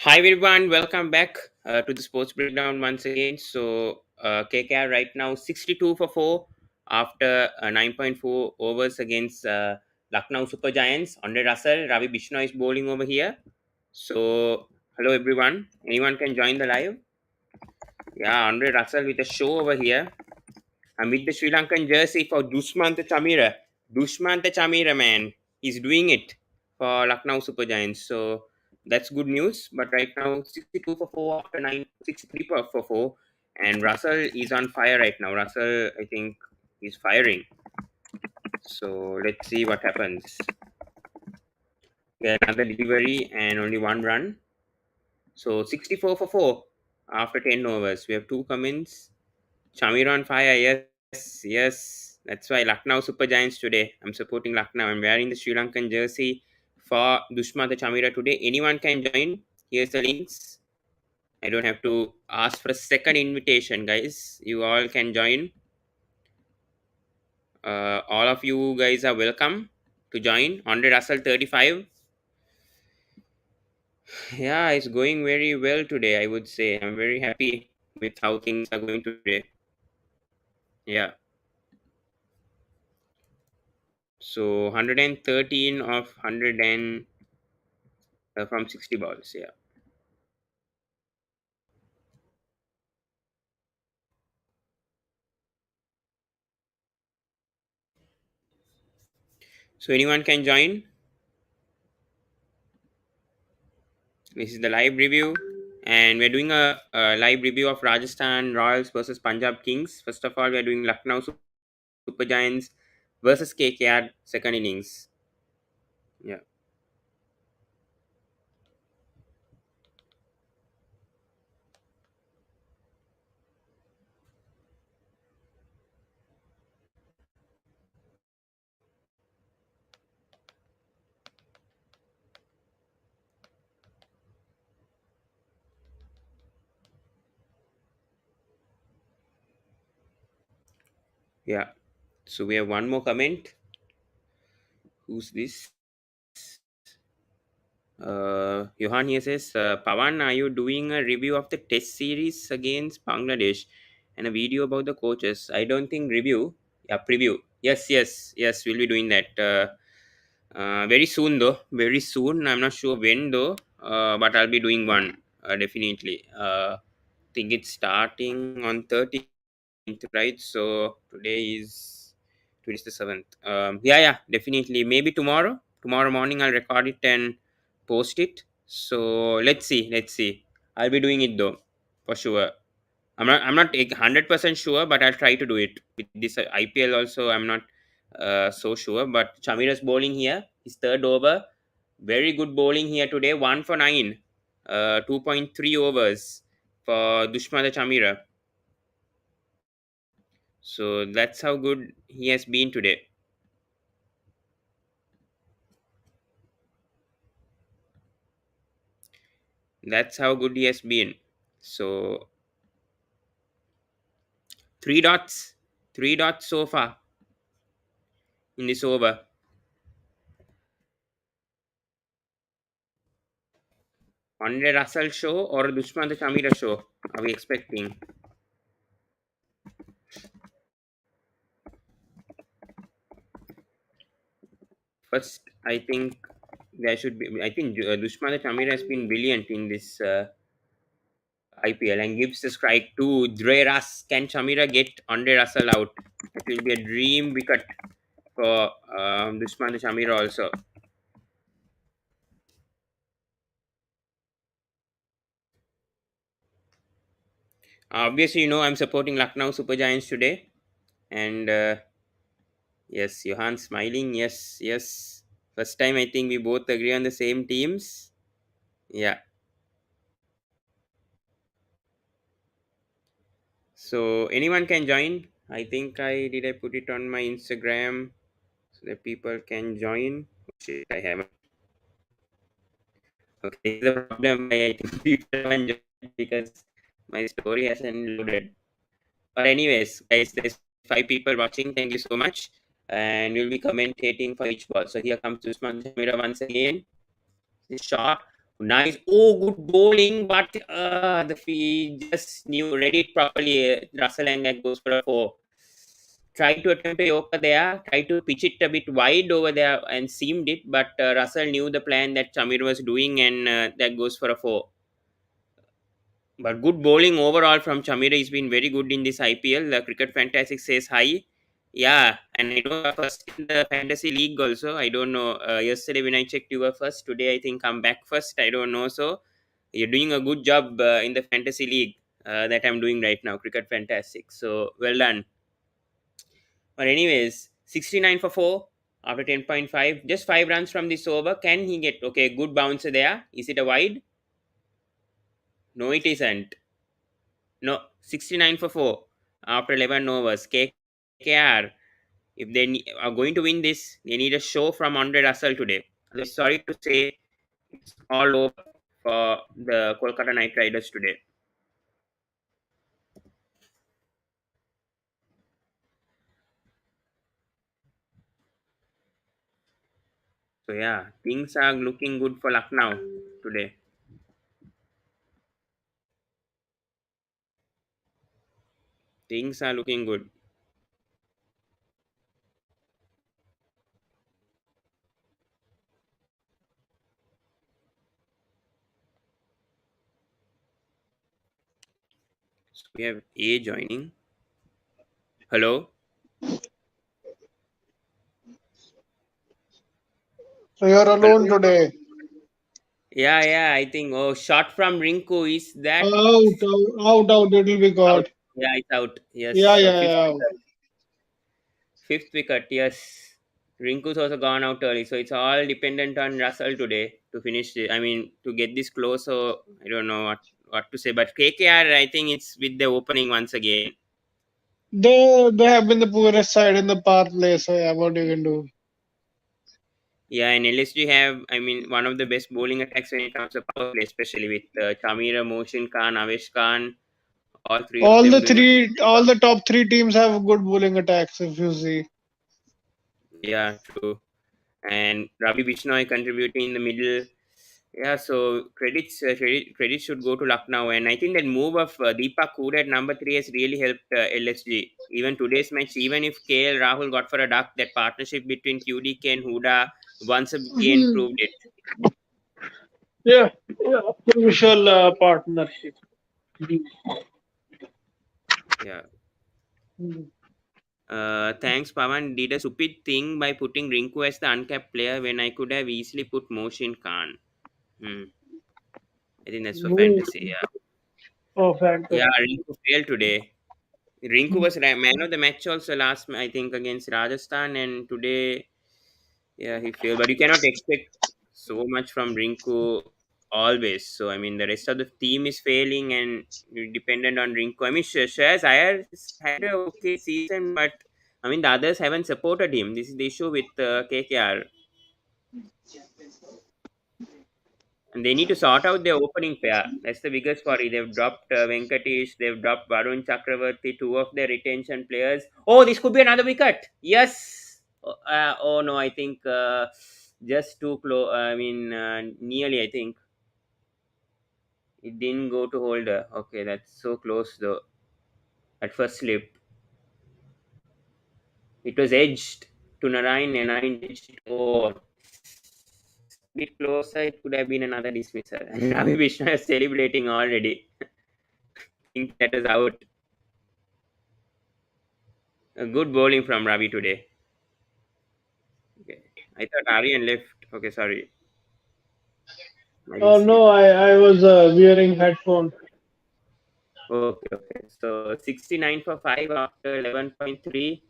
Hi everyone, welcome back to the sports breakdown once again. KKR right now 62 for 4 after 9.4 overs against Lucknow Super Giants. Andre Russell, Ravi Bishnoi is bowling over here. So hello everyone. Anyone can join the live? Yeah, Andre Russell with a show over here. I'm with the Sri Lankan jersey for Dushmantha Chamira. Dushmantha Chamira, man. He's doing it for Lucknow Super Giants. So that's good news. But right now, 62 for 4 after 9, 63 for 4. And Russell is on fire right now. Russell, I think, is firing. So let's see what happens. Get another delivery and only one run. So 64 for 4 after 10 overs. We have two comments. Chamira on fire, yes, yes. That's why Lucknow Super Giants today. I'm supporting Lucknow. I'm wearing the Sri Lankan jersey for Dushmantha Chamira today. Anyone can join. Here's the links. I don't have to ask for a second invitation, guys. You all can join. All of you guys are welcome to join. Andre Russell 35. Yeah, it's going very well today, I would say. I'm very happy with how things are going today. Yeah. So 113 of 100 and from 60 balls. Yeah. So anyone can join. This is the live review, and we're doing a live review of Rajasthan Royals versus Punjab Kings. First of all, we're doing Lucknow Super Giants versus KKR second innings. Yeah. Yeah. So we have one more comment. Who's this? Johan here says, Pawan, are you doing a review of the test series against Bangladesh and a video about the coaches? I don't think review. Yeah, preview. Yes, yes, yes, we'll be doing that very soon, though. Very soon. I'm not sure when, though, but I'll be doing one definitely. Think it's starting on 13th, right? So today's the 7th. Yeah, yeah, definitely. Maybe tomorrow. Tomorrow morning, I'll record it and post it. So let's see. Let's see. I'll be doing it though, for sure. I'm not 100% sure, but I'll try to do it. With this IPL also, I'm not so sure. But Chamira's bowling here, his third over. Very good bowling here today. 1 for 9. 2.3 overs for Dushmantha Chamira. So that's how good he has been today. That's how good he has been. So three dots, three dots so far in this over. Andre Russell show or Dushmantha Chamira show are we expecting? First, I think there should be. I think Dushmantha Chamira has been brilliant in this IPL and gives the strike to Dre Russ. Can Chamira get Andre Russell out? It will be a dream wicket for Dushmantha Chamira also. Obviously, I'm supporting Lucknow Super Giants today, and yes, Johan smiling. Yes, yes. First time I think we both agree on the same teams. Yeah. So anyone can join. I think I put it on my Instagram so that people can join. Oh, shit, I haven't. Okay, the problem. I think people haven't joined because my story hasn't loaded. But anyways, guys, there's 5 people watching. Thank you so much. And we'll be commentating for each ball. So here comes Usman Jamira once again. This shot Nice. Oh, good bowling, but the fee just read it properly. Russell and that goes for a four. Tried to attempt a Yorker there, tried to pitch it a bit wide over there and seamed it, but Russell knew the plan that Chamir was doing, and that goes for a four. But good bowling overall from Chamira has been very good in this IPL. The Cricket Fantastic says hi. Yeah, and I know you are first in the fantasy league also. I don't know. Yesterday when I checked, you were first. Today I think I'm back first. I don't know. So you're doing a good job in the fantasy league that I'm doing right now, Cricket Fantastic. So well done. But anyways, 69 for 4 after 10.5. Just 5 runs from this over. Can he get, okay, good bouncer there. Is it a wide? No, it isn't. No, 69 for 4 after 11 overs. KKR, if they are going to win this, they need a show from Andre Russell today. Sorry to say, it's all over for the Kolkata Knight Riders today. So yeah, things are looking good for Lucknow today. Things are looking good. So we have A joining. Hello. So you're alone Hello. today. Yeah, yeah. I think. Oh, shot from Rinku. Is that Out. It will be out? got. Yeah, it's out. Yes. Yeah, So yeah, fifth. yeah. Fifth wicket, yes. Rinku's also gone out early, so it's all dependent on Russell today to finish. I mean, to get this close. So I don't know what to say, but KKR, I think it's with the opening once again. They have been the poorest side in the path play. So yeah, what you can do? Yeah, and LSG have, I mean, one of the best bowling attacks when it comes to power play, especially with Chamira, Mohsin Khan, Avesh Khan, all three of them doing a All the top three teams have good bowling attacks. If you see, yeah, true. And Ravi Bishnoi contributing in the middle. Yeah, so credit should go to Lucknow, and I think that move of Deepak Hood at number three has really helped LSG. Even today's match, even if KL Rahul got for a duck, that partnership between QDK and Huda once again proved it. yeah, yeah, crucial partnership. Yeah. Mhm. Thanks, Pawan. Did a stupid thing by putting Rinku as the uncapped player when I could have easily put Mohsin Khan. Hmm. I think that's for Ooh, fantasy. Yeah. oh, Yeah, fantastic. Rinku failed today. Rinku was man of the match also last, I think, against Rajasthan, and today, yeah, he failed. But you cannot expect so much from Rinku always. So I mean, the rest of the team is failing, and you're dependent on Rinku. I mean, Shaz Iyer has had a okay season, but I mean, the others haven't supported him. This is the issue with KKR. And they need to sort out their opening pair. That's the biggest worry. They've dropped Venkatesh, they've dropped Varun Chakravarti, two of their retention players. Oh, this could be another wicket. Yes. Oh no, I think just too close. I mean, nearly. I think it didn't go to holder. Okay, that's so close though. At first slip, it was edged to Narayan, and Narayan edged it. Oh, bit closer. It could have been another dismissal. And Ravi Vishnu is celebrating already. Think that is out. A good bowling from Ravi today. Okay. I thought Aryan left. Okay, sorry. My Oh no, mistake. I was wearing headphones. Okay, okay. So 69 for 5 after 11.3.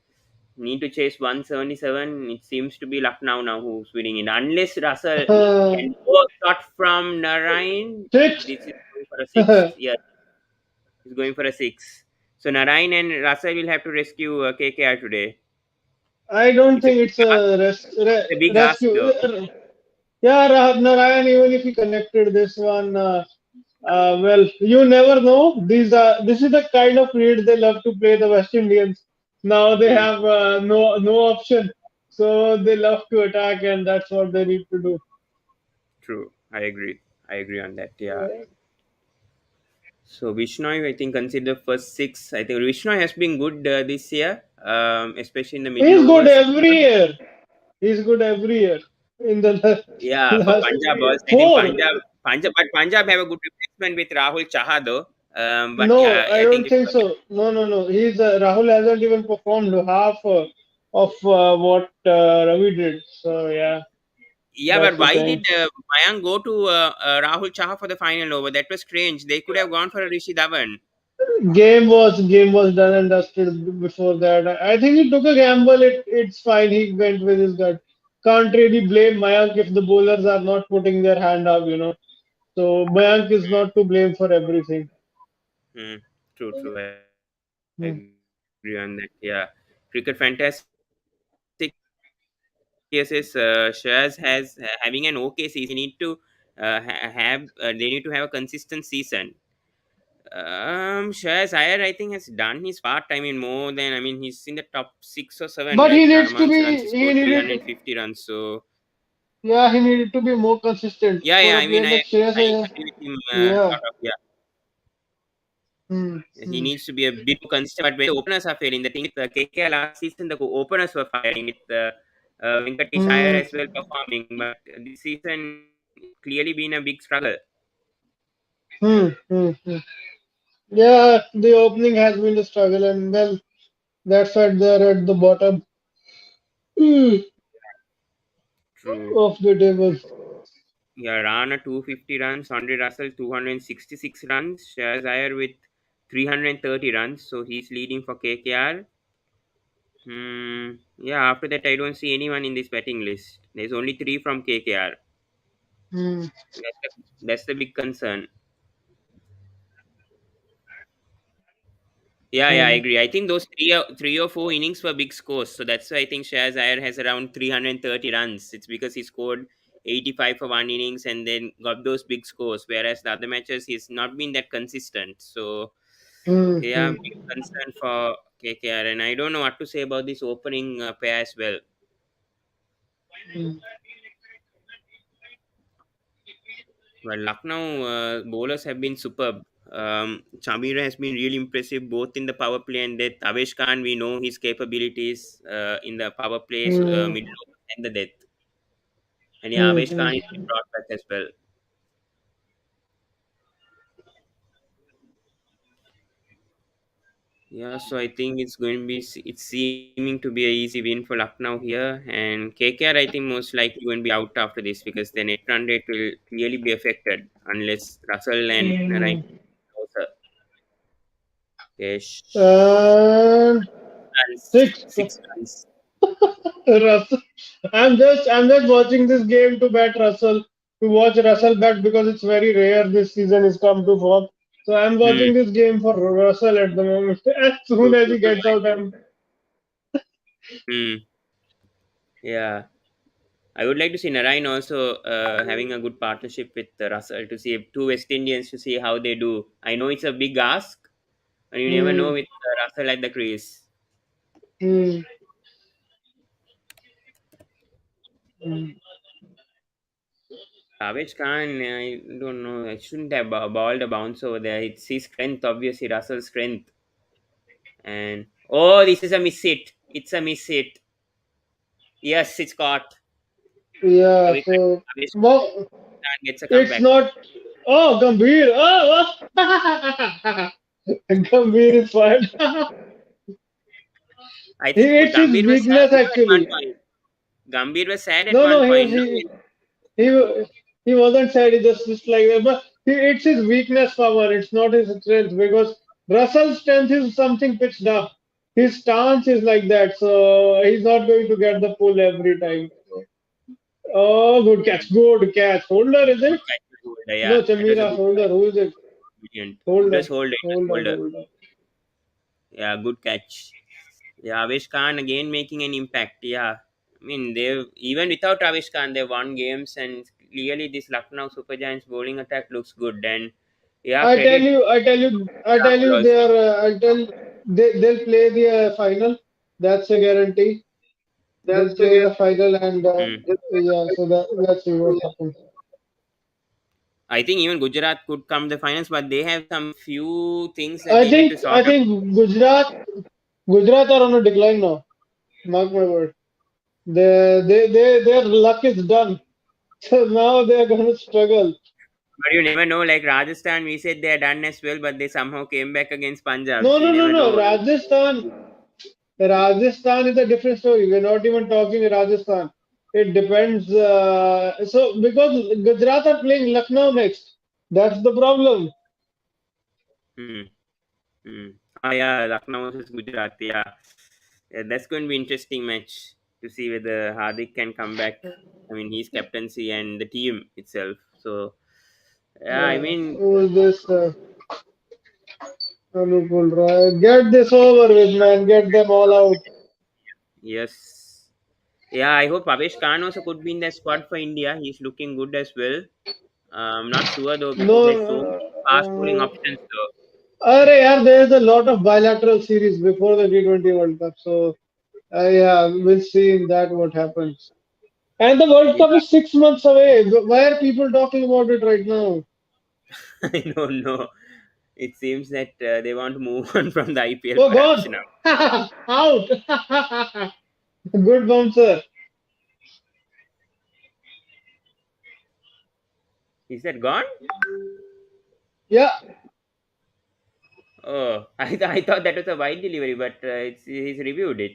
Need to chase 177. It seems to be Lucknow now who's winning it. Unless Russell can go shot from Narayan. Six. This is going for a 6. Yes, he's going for a 6. So Narayan and Russell will have to rescue KKR today. I don't It's a think big it's ask. a It's a big ask rescue. though. Yeah, Narayan, even if he connected this one, well, you never know. This is the kind of rate they love to play the West Indians. Now they Hmm. have no option, so they love to attack, and that's what they need to do. True. I agree. I agree on that. Yeah. So Vishnoi, I think consider first six. I think Vishnoi has been good this year, especially in the middle He's good overs. every year. He's good every year. In the Yeah, for last Punjab also, I think four. Punjab, but Punjab have a good replacement with Rahul Chaha though. But No, yeah, I I think don't it's think so. No, no, no. He's Rahul hasn't even performed half of what Ravi did. So yeah, yeah. that's But the why thing. did Mayank go to Rahul Chaha for the final over? That was strange. They could have gone for a Rishi Dhawan. Game was done and dusted before that. I think he took a gamble. It's fine. He went with his gut. Can't really blame Mayank if the bowlers are not putting their hand up. So Mayank is not to blame for everything. Hmm. True, true. I agree on that. Yeah. Cricket fantastic years is Shreyas has having an okay season. He need to they need to have a consistent season. Shreyas Iyer I think has done his part. I mean more than I mean he's in the top six or seven But right he now needs to amongst runs. He be. He scored needed. 350 runs. So Yeah, he needed to be more consistent yeah, for yeah. a I mean player like Shreyas I Iyer. agree with him. Yeah. Sort of yeah. Hmm. He needs to be a bit more consistent. But when the openers are failing, the thing with KKR last season, the openers were firing with Venkatesh Iyer Hmm. as well performing. But this season, it's clearly been a big struggle. Hmm. Hmm. Hmm. Yeah, the opening has been a struggle, and well, that's why they're at the bottom True. of the table. Yeah, Rana 250 runs, Andre Russell 266 runs, Shaz Iyer with 330 runs, so he's leading for KKR. Yeah, after that, I don't see anyone in this betting list. There's only three from KKR. Hmm. That's the big concern. Yeah, yeah, I Hmm. agree. I think those three or four innings were big scores. So that's why I think Shaz Iyer has around 330 runs. It's because he scored 85 for one innings and then got those big scores. Whereas the other matches, he's not been that consistent. So, Hmm. yeah, Hmm. big concern for KKR. And I don't know what to say about this opening pair as well. Hmm. Well, Lucknow bowlers have been superb. Chamira has been really impressive both in the power play and death. Avesh Khan, we know his capabilities in the power plays, Hmm. middle overs and the death. And yeah, Hmm. Avesh Hmm. Khan is been brought back as well. Yeah, so I think it's going to be, it's seeming to be a easy win for Lucknow here. And KKR, I think most likely going to be out after this because the net run rate will clearly be affected unless Russell and Narayan Hmm. closer. Yes, And runs, six. 6 runs. Russell. I'm just watching this game to bet Russell to watch Russell bet because it's very rare this season is come to form. So I'm Hmm. watching this game for Russell at the moment. As soon True, as true, he true. gets out, I'm Hmm. Yeah. I would like to see Narayan also having a good partnership with Russell to see two West Indians to see how they do. I know it's a big ask, and you never know hmm, with Russell at the crease. hmm, hmm. Avesh Khan, I don't know. I shouldn't have balled a bounce over there. It's his strength, obviously, Russell's strength. And oh, this is a miss hit. It's a miss hit. Yes, it's caught. Yeah. Avesh So Avesh well, Khan gets a it's comeback. not. Oh, Gambhir. Oh. Gambhir is fine. I think It's his Gambhir was sad weakness at one actually. point. Gambhir was sad at No, no, one he was point. No? he wasn't sad. He just like that. But it's his weakness power. It's not his strength because Russell's strength is something pitched up. His stance is like that, so he's not going to get the pull every time. Oh, good catch! Good catch. Holder is Good it? catch by Holder. No, Yeah, that was a Chamira good Holder. catch. Who is it? Brilliant. It Holder. was Holder. It was Holder. Holder. Holder. Yeah, good catch. Yeah, Avesh Khan again making an impact. Yeah, I mean they even without Avesh Khan they won games and clearly this Lucknow Super Giants bowling attack looks good and yeah I tell credit to you, I tell you, I tell Rahul you, they also. are. They'll play the final. That's a guarantee. They'll play the final, and Hmm. yeah. So let's see what happens. I think even Gujarat could come the finals, but they have some few things that I they need to think I sort out. think Gujarat are on a decline now. Mark my word. Their luck is done. So now they are going to struggle. But you never know. Like Rajasthan, we said they are done as well, but they somehow came back against Punjab. No, So you no, no, never no. know. Rajasthan is a different story. We're not even talking Rajasthan. It depends. So because Gujarat are playing Lucknow next, that's the problem. Hmm. Hmm. Ah, yeah, Lucknow versus Gujarat. Yeah. Yeah, that's going to be interesting match to see whether Hardik can come back. I mean, his captaincy and the team itself. So, yeah, I mean, Who is this? Anupul Roy. Get this over with, man. Get them all out. yes. Yeah, I hope Pavesh Khan also could be in the squad for India. He's looking good as well. I'm not sure though because No, there's so many fast bowling options though. Arey yaar, there's a lot of bilateral series before the T20 World Cup. So, yeah, we'll see in that what happens. And the World Yeah, Cup is 6 months away. Why are people talking about it right now? I don't know. It seems that they want to move on from the IPL Oh, perhaps gone. now. Out. Good bouncer. Is that gone? Yeah. Oh, I thought that was a wide delivery, but he's reviewed it.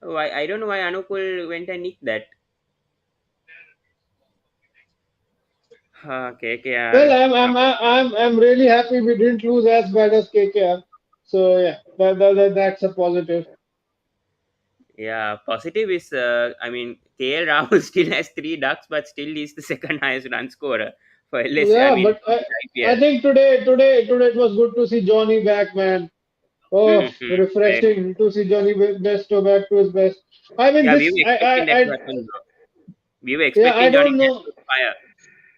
Oh, I don't know why Anukul went and nicked that. Well, KKR. I'm really happy we didn't lose as bad as KKR. So yeah, that's a positive. Yeah, positive is, I mean, KL Rahul still has three ducks, but still he's the second highest run scorer for LSC, I Yeah, mean, but for I IPL. think today it was good to see Johnny back, man. Oh, I agree. refreshing to see Johnny best to back to his best. I mean, Yeah, we this were expecting that to happen, bro. We were yeah, I expecting Johnny don't Depp know. to fire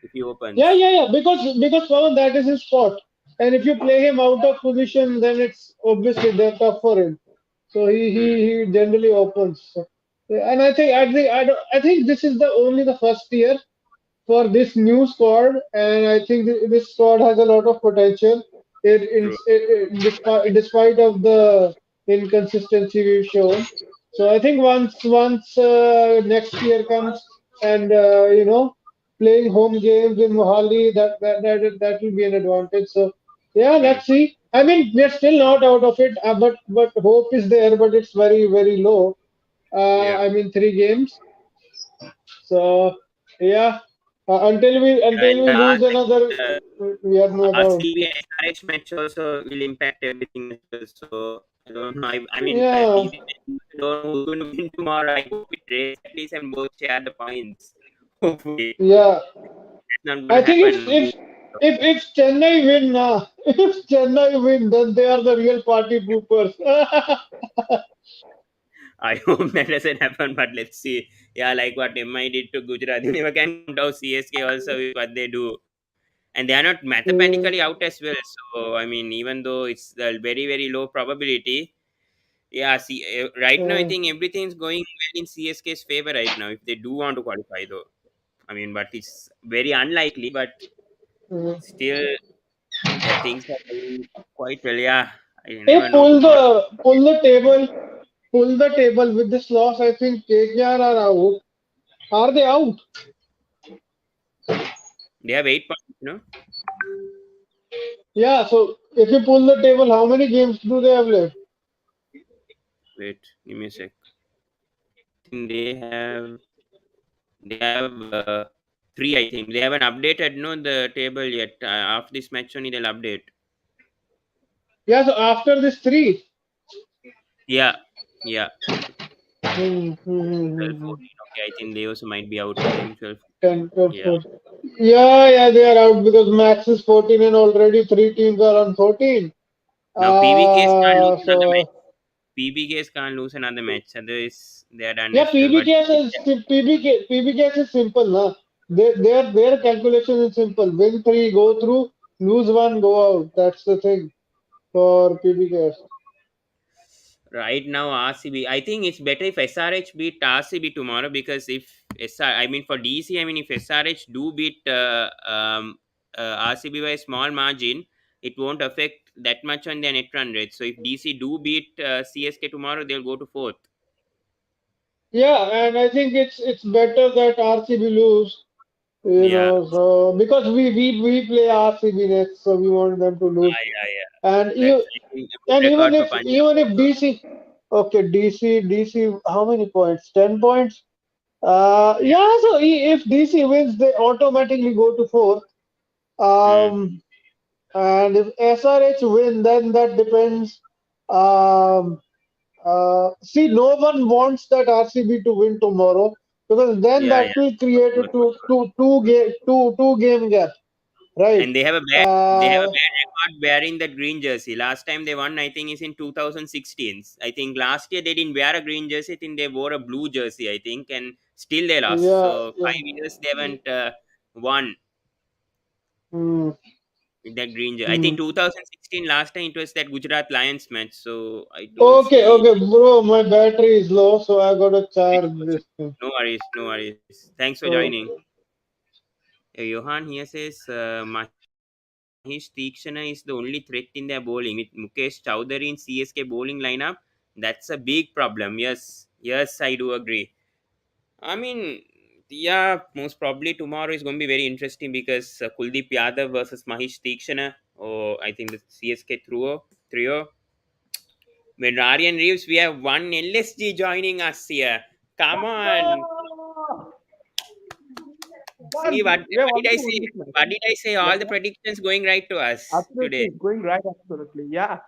if he Yeah, opens. yeah, yeah. Because Pawan, that is his spot. And if you play him out of position, then it's obviously they're tough for him. So Hmm. he generally opens. So, yeah, and I think this is the only the first year for this new squad, and I think this squad has a lot of potential. True. Despite of the inconsistency we've shown. So I think once next year comes and playing home games in Mohali, that will be an advantage. So yeah, Hmm. let's see. I mean, we're still not out of it, but hope is there, but it's very low. Yeah. I mean, 3 games. So yeah, until And we lose another, the we are not out. RCB and SRH match also will impact everything as well. So I don't know. I mean, Yeah, these I don't know who's going to win tomorrow. I hope it race at least and both share the points. Hopefully, yeah. it's not going I to think happen. if Chennai win now, if Chennai win, then they are the real party poopers. I hope that doesn't happen, but let's see. Yeah, like what MI did to Gujarat. You never can count out CSK also with what they do. And they are not Mm, mathematically out as well. So, I mean, even though it's the very low probability, yeah, see, right now I mm, think everything's going well in CSK's favor right now if they do want to qualify, though. I mean, but it's very unlikely, but mm. still, things are going quite well. Yeah, I Hey, never know tomorrow. pull the table with this loss. I think KKR are out. Are they out? They have 8 points, Yeah. So if you pull the table, how many games do they have left? Wait, give me a sec. I think they have three. I think they haven't updated no the table yet. After this match only they'll update. Yeah. So after this three. Yeah, yeah. Hmm, hmm, hmm, 12, hmm, hmm. 14. Okay, I think they also might be out. I think 12. 10, 12, Yeah. 14. Yeah, they are out because Max is 14 and already 3 teams are on 14. Now PBKS can't lose another So match. PBKS can't lose another match. Otherwise they are done yeah, as well. But PBKS is simple, na. Their calculation is simple. Win three, go through. Lose one, go out. That's the thing for PBKS. right now RCB, I think it's better if SRH beat RCB tomorrow because if SR, I mean for DC, I mean if SRH do beat RCB by a small margin, it won't affect that much on their net run rate. So if DC do beat CSK tomorrow, they'll go to fourth. Yeah, and I think it's better that RCB lose, Yeah, so because we play RCB next, so we want them to lose. yeah. And That's, you I think, a good and record for Punjab. even if DC, okay, DC, how many points? 10 points. Yeah. Yeah. So if DC wins, they automatically go to fourth. Mm. Um, and if SRH win, then that depends. Um, See, no one wants that RCB to win tomorrow because then Yeah, that yeah. will For create a sure, for sure. two game gap, right? And they have a Uh, bad record wearing that green jersey. Last time they won, I think, is in 2016. I think last year they didn't wear a green jersey. I think they wore a blue jersey, I think, and still they lost. yeah, So yeah. 5 years they haven't won Hmm, with that green jersey. I think hmm. 2016 last time it was that Gujarat Lions match. So I don't Okay, see. okay, bro. My battery is low, so I gotta charge this thing. No worries, no worries. Thanks for joining. Okay. Johan here says Mahesh Theekshana is the only threat in their bowling. With Mukesh Chowdhury in CSK bowling lineup, that's a big problem. Yes, yes, I do agree. I mean, yeah, most probably tomorrow is going to be very interesting because Kuldeep Yadav versus Mahesh Theekshana. Oh, I think the CSK trio. When Ryan Reeves, we have one LSG joining us here. Come on. See, We have what did already I won say? this match. What did I say? Yeah, All the predictions going right to us absolutely. today. It's going right, absolutely. Yeah.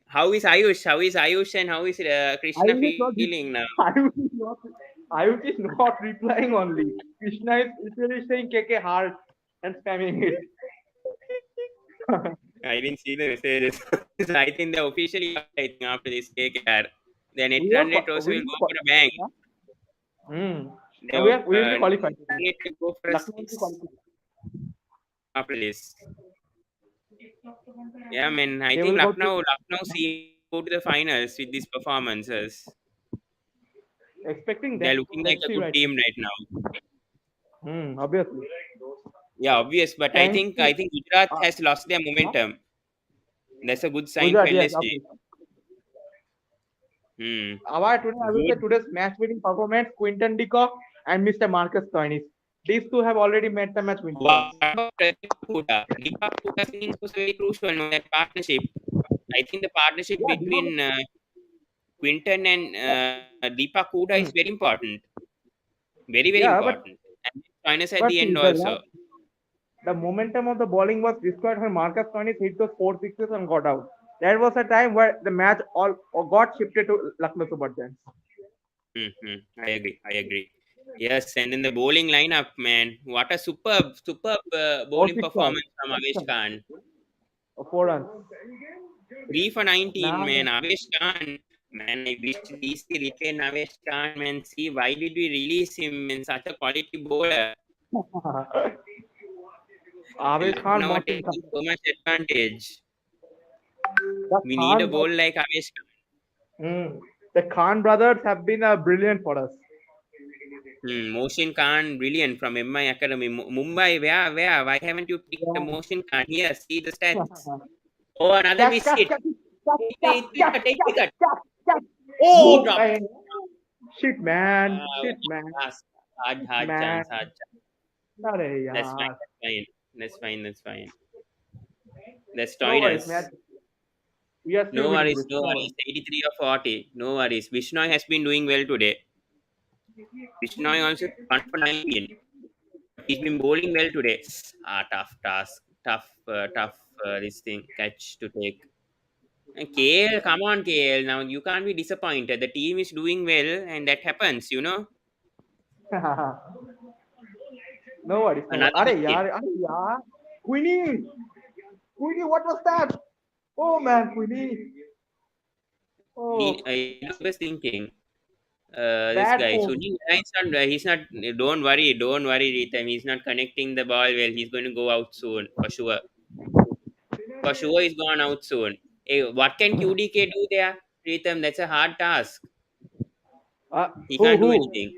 How is Ayush? How is Ayush and how is I Krishna will not feeling now? I will not I will not replying only. Krishna is literally saying KKR and spamming it. I didn't see the messages. I think they officially out, I think after this KKR. Their net we run are rate also we will will go for a bang. yeah. They And we will be net qualified. run rate will go for a Lucknow will be six qualified. after this. Yeah, man. I They think will go to Lucknow see go to the finals with these performances. expecting They're that. looking like Let's a see good right now. team right now. Obviously. Yeah, obvious. But Thanks I to think Gujarat uh, has lost their huh? momentum. That's a good sign for Gujarat, yes, LSG. obviously. Hmm. Today, I will say Good. today's match winning performance, Quinton de Kock and Mr. Marcus Stoinis. These two have already made the match win for us. What about Deepak Huda? Deepak Huda's innings was very crucial in that partnership. I think the partnership Yeah, Deepak, between Quinton and Deepak Huda is hmm. very important. Very, very Yeah, important. And join at but the see, end also. the momentum of the bowling was destroyed when Marcus Stoinis hit those 4 sixes and got out. That was a time where the match all got shifted to Lucknow Super Giants. I agree. I agree. Yes, and then the bowling lineup, man. What a superb Four bowling six runs, performance from Avesh Khan. 4 runs. 3 for 19, man. Now, Avesh Khan. Man, I wish DC retain Avesh Khan, man. See, why did we release him in such a quality bowler? Avish Khan Lucknow are must be taking something. so much advantage. The We need a Khan, bowl like Avesh Khan. mm, the Khan brothers have been brilliant for us. Mohsin Khan, brilliant from MI Academy. Mumbai, where? Why haven't you picked the Yeah. Mohsin Khan? Here, see the stats. Oh, another Catch, wicket. catch, catch, catch, catch, Take catch, wicket. catch, catch. Oh, Oh, dropped. shit, man. Wow, Shit, man. Shit, hard man. chance, hard chance. Arey That's fine, yaar. that's fine. That's fine, that's fine. That's No worries, man. Toyness. We are still winning this. No No worries. worries. 83 or 40. No worries. Vishnoy has been doing well today. Vishnoy also 1 for 19. But he's been bowling well today. Tough task. Tough this thing catch to take. And KL, come on, KL. Now you can't be disappointed. The team is doing well, and that happens, you know. No worries, no worries. Another wicket. Arey yaar. Queenie. Queenie, what was that? Oh, man, Queenie. Oh, I was thinking, this bad guy. So form. he's not. Don't worry, Rhythm. He's not connecting the ball well. He's going to go out soon for sure. For sure, he's gone out soon. Hey, what can QDK do there, Rhythm? That's a hard task. He Who, can't do who? anything.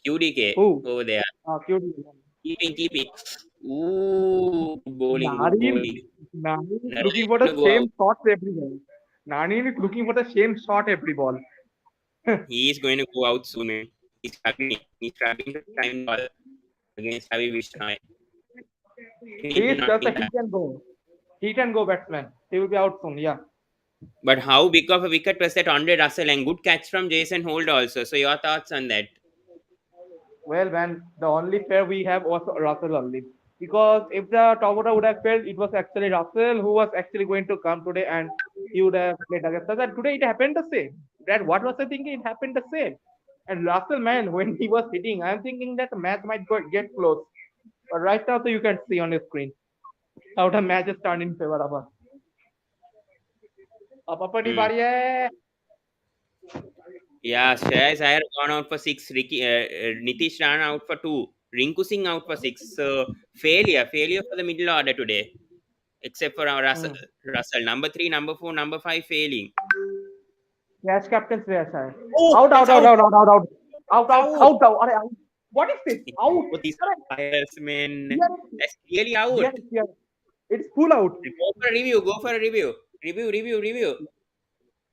QDK Who? over there. Cute. Keeping. Ooh, good bowling, good Nareen, bowling. Nareen is looking Narendra for is the gonna go out. same shots every ball. Nareen is looking for the same shot every ball. He is going to go out soon, man. He's struggling. He's struggling to time the ball against Ravi Vishnoy. He He will is not just a win hit that. and go. Hit and go batsman. He will be out soon. Yeah. But how big of a wicket was that Andre Russell, and good catch from Jason Holt also. So your thoughts on that? Well, man, the only fair we have was Russell only. Because if the top order would have failed, it was actually Russell who was actually going to come today and he would have played against us. And today it happened the same. That what was I thinking? It happened the same. And Russell, man, when he was hitting, I'm thinking that the match might get close. But right now, so you can see on the screen how the match is turned in favor of us. Up, Hmm. up, Yeah, Shreyas Iyer gone out for six. Nitish Rana out for two. Rinku Singh out for six. So failure for the middle order today. Except for our Russell, Hmm. Russell. Number three, number four, number five failing. Catch captain's way, sir. Oh, Out, that's out, out, out. out, out, out, out, out, out, Out. out, out, out. What is this? Out. Oh, these umpires, man. Here, That's clearly here, out. here. It's full out. Go for a review. Go for a review. Review. Take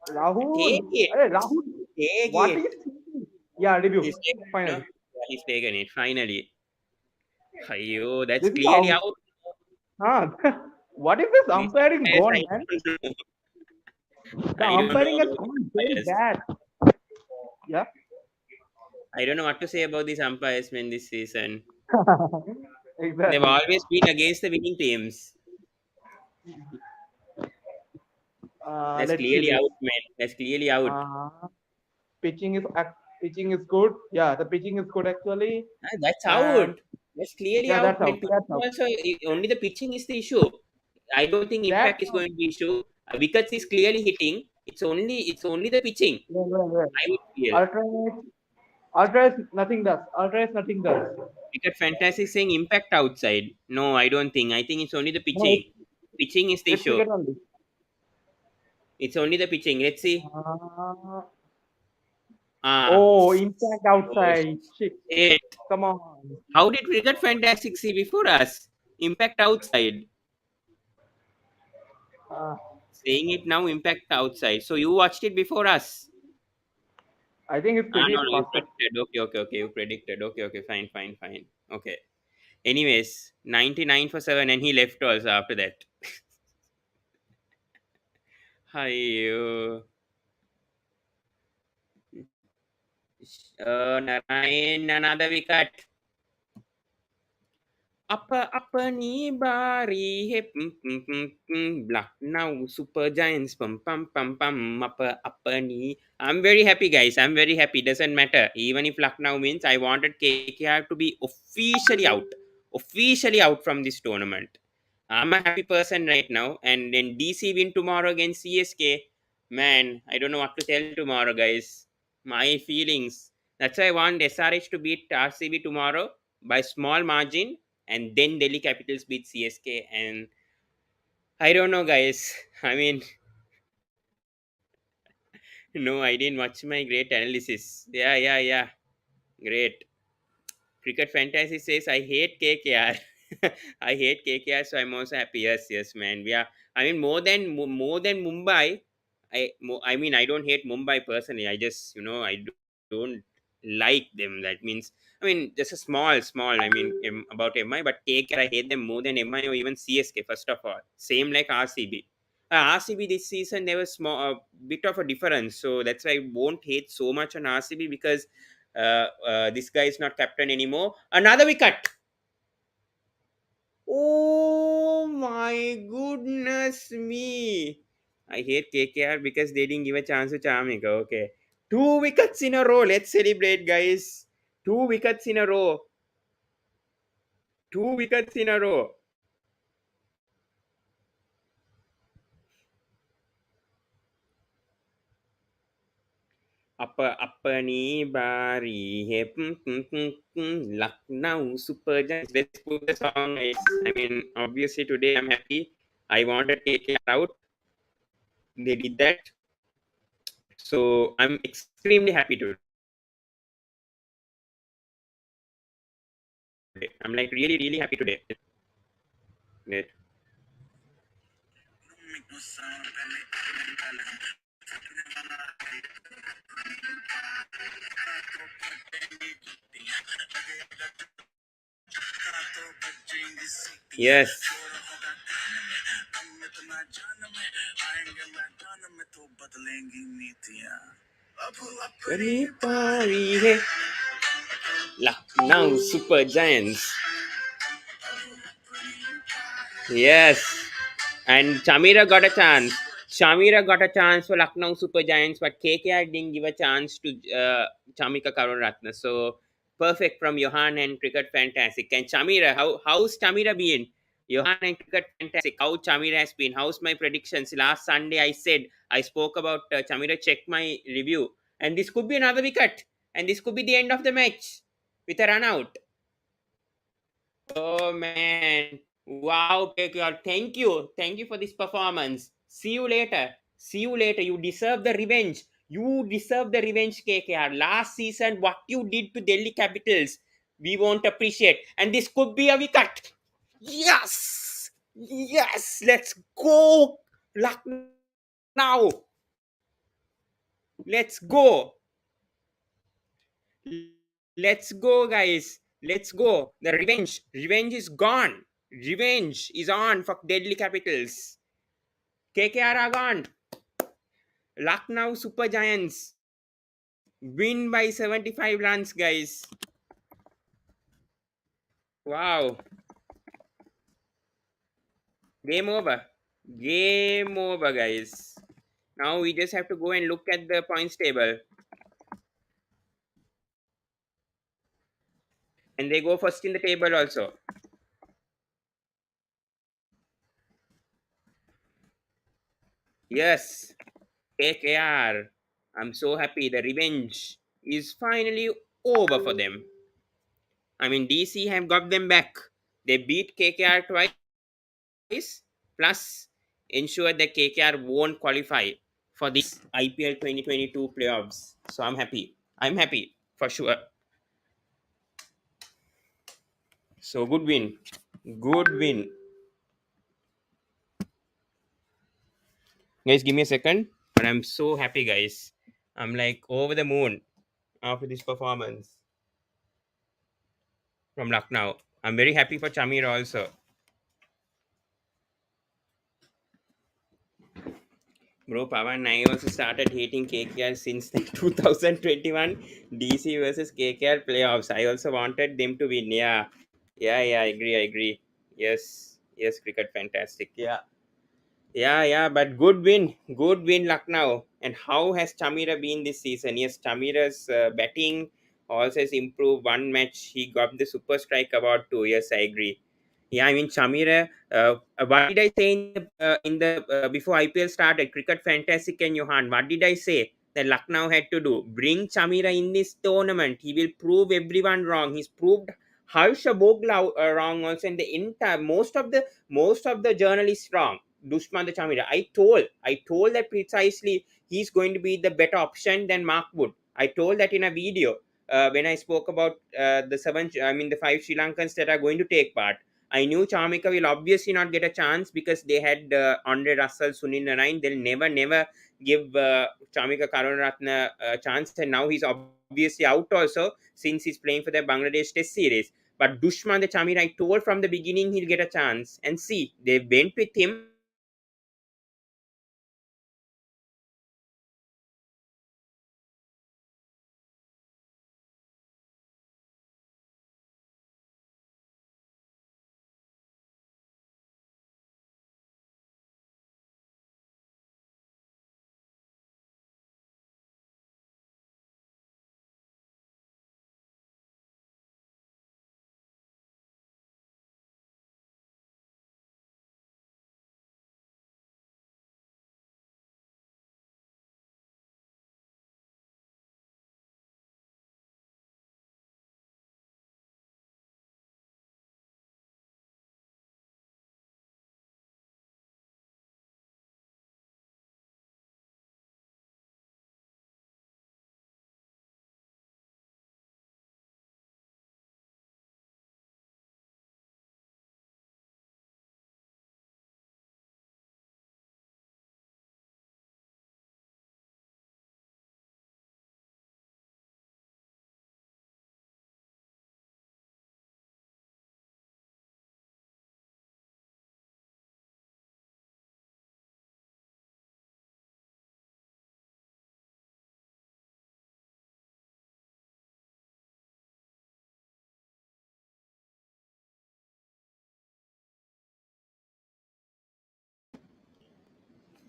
Rahul. it. Rahul. Take What is it. thinking? Yeah, review. He's taken it, no? Finally. Yeah, he's taken it. Finally. Ayo, that's This is clearly out. out. Huh. What is this These umpiring umpires, gone, man? don't know. The I don't know umpiring has about these gone very umpires. bad. Yeah. I don't know what to say about these umpires, man, this season. They've Exactly. always been against the winning teams. That's Let's see clearly this. out, man. That's clearly out. Uh, pitching is pitching is good. Yeah, the pitching is good actually. Ah, that's And out. That's clearly yeah, out, that's man. out. That's Pitching out. also, only the pitching is the issue. I don't think That's impact is out. going to be issue. Wickets is clearly hitting. It's only the pitching. Well, well, well. I would feel. Ultra, ultra is nothing does. Ultra is nothing does. Wicket fantasy saying impact outside. No, I don't think. I think it's only the No, pitching. Pitching is the it's issue. wicket only. It's only the pitching. Let's see. Uh, Ah, oh, impact oh outside. Shit. shit. Come on. How did Wicket Fantastic see before us? Impact outside. Uh, Saying it now, impact outside. So you watched it before us. I think his Ah, cricket no, is no, you faster. predicted. Okay. You predicted. Okay, fine. Okay. Anyways, 99 for 7, and he left also after that. Hi, Narayan, another wicket. Apa bari he Lucknow Super Giants pum apa ni. I'm very happy, guys. I'm very happy. Doesn't matter. Even if Lucknow wins, I wanted KKR to be officially out from this tournament. I'm a happy person right now. And then DC win tomorrow against CSK. Man, I don't know what to tell tomorrow, guys. My feelings. That's why I want SRH to beat RCB tomorrow by small margin, and then Delhi Capitals beat CSK. And I don't know, guys. I mean, no, I didn't watch my great analysis. Yeah. Great. Cricket Fantasy says I hate KKR. I hate KKR, so I'm also happy. Yes, man. We are. I mean, more than Mumbai. I mean, I don't hate Mumbai personally. I just, don't like them. That means, I mean, just a small. I mean, about MI, but KKR, I hate them more than MI or even CSK. First of all, same like RCB. RCB this season there was small, a bit of a difference, so that's why I won't hate so much on RCB because this guy is not captain anymore. Another wicket. Oh my goodness me. I hate KKR because they didn't give a chance to Charmika. Okay. Two wickets in a row. Let's celebrate, guys. Two wickets in a row. Two wickets in a row. Apani bari he Lucknow Super Giants. Let's put the song, guys. I mean, obviously today I'm happy. I wanted KKR out. They did that. So I'm extremely happy today. I'm like really happy today. Great. Yes. Bani Pari hai. Lucknow Super Giants. Yes. And Chamira got a chance. Chamira got a chance for Lucknow Super Giants, but KKR didn't give a chance to Chamika Karunaratne. So perfect from Johan and cricket fantastic. And Chamira, how's Chamira been? Johan and cricket fantastic. How Chamira has been? How's my predictions? Last Sunday I spoke about Chamira. Check my review, and this could be another wicket, and this could be the end of the match with a run out. Oh man. Wow, KKR. Thank you. Thank you for this performance. See you later. See you later. You deserve the revenge. You deserve the revenge, KKR. Last season, what you did to Delhi Capitals, we won't appreciate. And this could be a wicket. Yes. Yes. Let's go. Lucknow. Let's go. Let's go, guys. Let's go. The revenge. Revenge is gone. Revenge is on for Deadly Capitals. KKR are gone. Lucknow Super Giants win by 75 runs, guys. Wow. Game over. Game over, guys. Now we just have to go and look at the points table. And they go first in the table also. Yes. KKR. I'm so happy. The revenge is finally over for them. I mean, DC have got them back. They beat KKR twice, plus ensure that KKR won't qualify for this IPL 2022 playoffs. So I'm happy. I'm happy for sure. So good win. Good win. Guys, give me a second. But I'm so happy, guys. I'm like over the moon after this performance from Lucknow. I'm very happy for Chamir also. Bro, Pawan, I also started hating KKR since the 2021 DC versus KKR playoffs. I also wanted them to win. Yeah. Yeah, I agree. I agree. Yes. Yes, cricket fantastic. Yeah. Yeah, but good win, Lucknow. And how has Chamira been this season? Yes, Chamira's batting also has improved. One match he got the Super Strike Award too. Yes, I agree. Yeah, I mean Chamira. What did I say in the before IPL started? Cricket Fantastic and Johan. What did I say that Lucknow had to do? Bring Chamira in this tournament. He will prove everyone wrong. He's proved Harsha Bogla wrong also, and the entire most of the journalists wrong. Dushman the Chamira. I told that precisely he's going to be the better option than Mark Wood. I told that in a video when I spoke about the five Sri Lankans that are going to take part. I knew Chamika will obviously not get a chance because they had Andre Russell, Sunil Narain. They'll never give Chamika Karunaratne a chance, and now he's obviously out also since he's playing for the Bangladesh Test series. But Dushman the Chamir, I told from the beginning he'll get a chance. And see, they went with him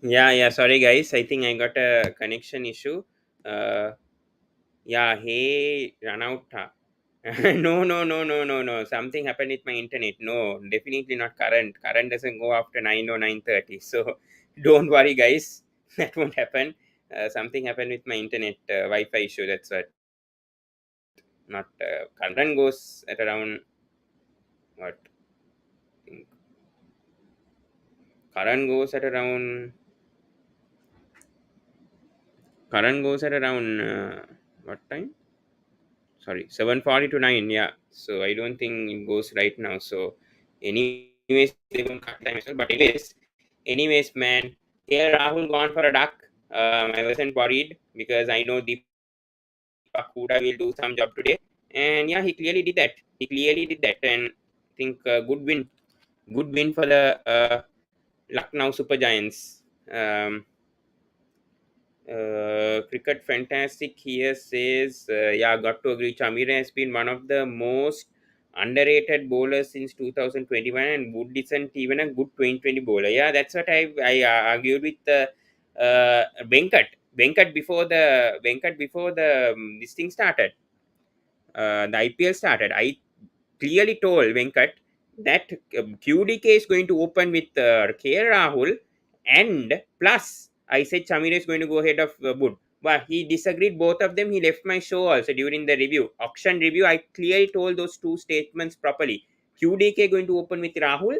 Yeah. Sorry, guys. I think I got a connection issue. Uh, yeah. Hey, run out. No. Something happened with my internet. No, definitely not current. Current doesn't go after 9 or 9:30. So don't worry, guys. That won't happen. Something happened with my internet Wi-Fi issue. That's what. Not current goes at around what? I think current goes at around current goes at around what time? Sorry, 7:40 to 9. Yeah. So I don't think it goes right now. So anyways, they won't cut time as well. But anyways, man, here Rahul gone for a duck. I wasn't worried because I know Deepak Huda will do some job today. And yeah, he clearly did that. And I think good win for the Lucknow Super Giants. Cricket fantastic here says, yeah, got to agree. Chamira has been one of the most underrated bowlers since 2021, and Wood isn't even a good 2020 bowler. Yeah, that's what I argued with Venkat. Venkat before the this thing started. The IPL started. I clearly told Venkat that QDK is going to open with KR Rahul, and plus I said Chamira is going to go ahead of Wood. But he disagreed both of them. He left my show also during the review, auction review. I clearly told those two statements properly. QDK going to open with Rahul,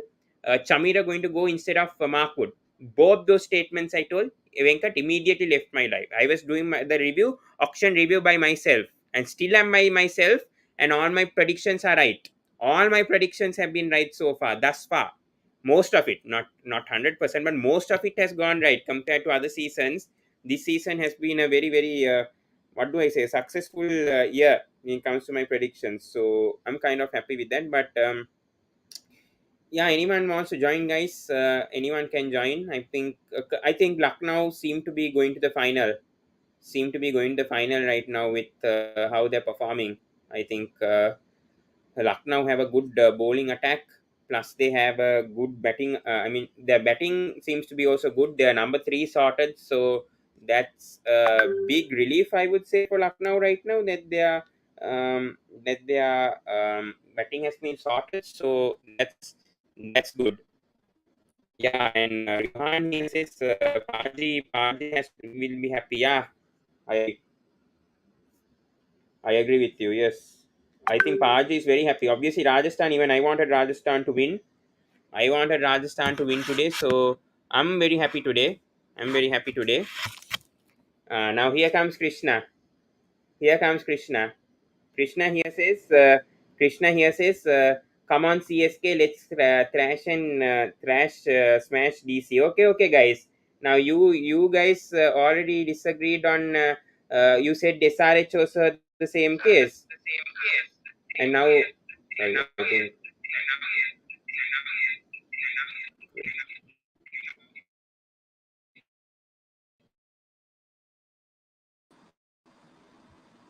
Chamira going to go instead of Mark Wood. Both those statements I told. Venkat immediately left my life. I was doing the review, auction review by myself, and still am by myself, and all my predictions are right. All my predictions have been right so far, thus far. Most of it, not 100%, but most of it has gone right compared to other seasons. This season has been a very what do I say, successful year when it comes to my predictions. So I'm kind of happy with that. But yeah, anyone wants to join, guys? Anyone can join. I think Lucknow seem to be going to the final. Seem to be going to the final right now with how they're performing. I think. Lucknow have a good bowling attack. Plus, they have a good batting. I mean, their batting seems to be also good. They are number three sorted, so that's a big relief, I would say, for Lucknow right now that their batting has been sorted. So that's good. Yeah, and Rehan here says Parji has will be happy. Yeah, I I agree with you. Yes, I think Parji is very happy. Obviously, Rajasthan. Even I wanted Rajasthan to win. I wanted Rajasthan to win today, so I'm very happy today. I'm very happy today. Now here comes Krishna. Here comes Krishna. Krishna here says. Krishna here says. Come on CSK, let's thrash and smash DC. Okay, guys. Now you guys already disagreed on. You said SRH also had the same case, and now sorry, I think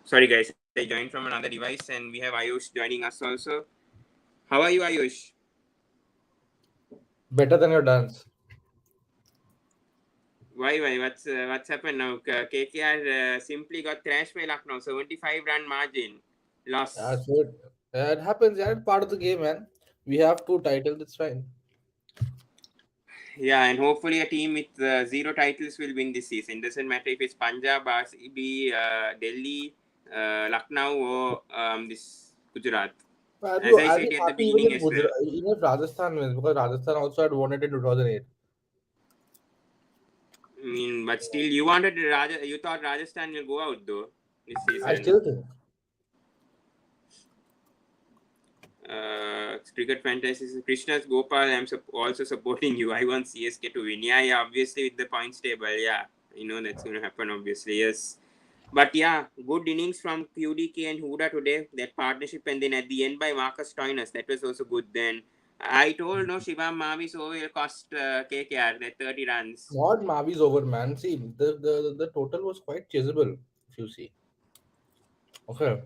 sorry guys, I joined from another device, and we have Ayush joining us also. How are you, Ayush? Better than your dance. Why? What's happened now? KKR simply got thrashed by Lucknow, 75-run margin Yeah, loss. so it happens. Yeah, it's part of the game, man. We have two titles. It's fine. Yeah, and hopefully a team with zero titles will win this season. Doesn't matter if it's Punjab, RCB, Delhi, Lucknow, or this Gujarat. As I I'll said be at the happy even beginning if as well. even if Rajasthan wins because Rajasthan also had won it in 2008. I mean, but still, you wanted you thought Rajasthan will go out though this I season. still think. Cricket fantasy Krishna's Gopal. Also supporting you. I want CSK to win. Yeah. Obviously, with the points table, yeah, you know that's going to happen. Obviously, yes. But yeah, good innings from QDK and Huda today. That partnership, and then at the end by Marcus Stoinis, that was also good. Then I told no Shivam Mavis over will cost KKR that 30 runs. Not Mavi's over, man. See, the total was quite chaseable, if you see. Okay.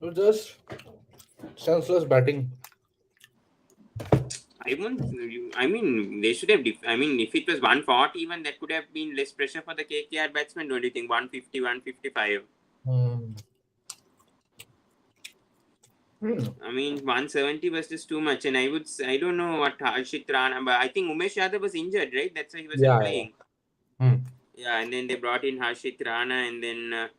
It was just senseless batting. I won't. I mean, they should have. I mean, if it was 140, even that could have been less pressure for the KKR batsman. Don't you think? 150, 155. Hmm. Hmm. I mean, 170 was just too much. And I don't know what Harshit Rana, but I think Umesh Yadav was injured, right? That's why he wasn't Yeah, yeah. playing. Hmm. Yeah, and then they brought in Harshit Rana, and then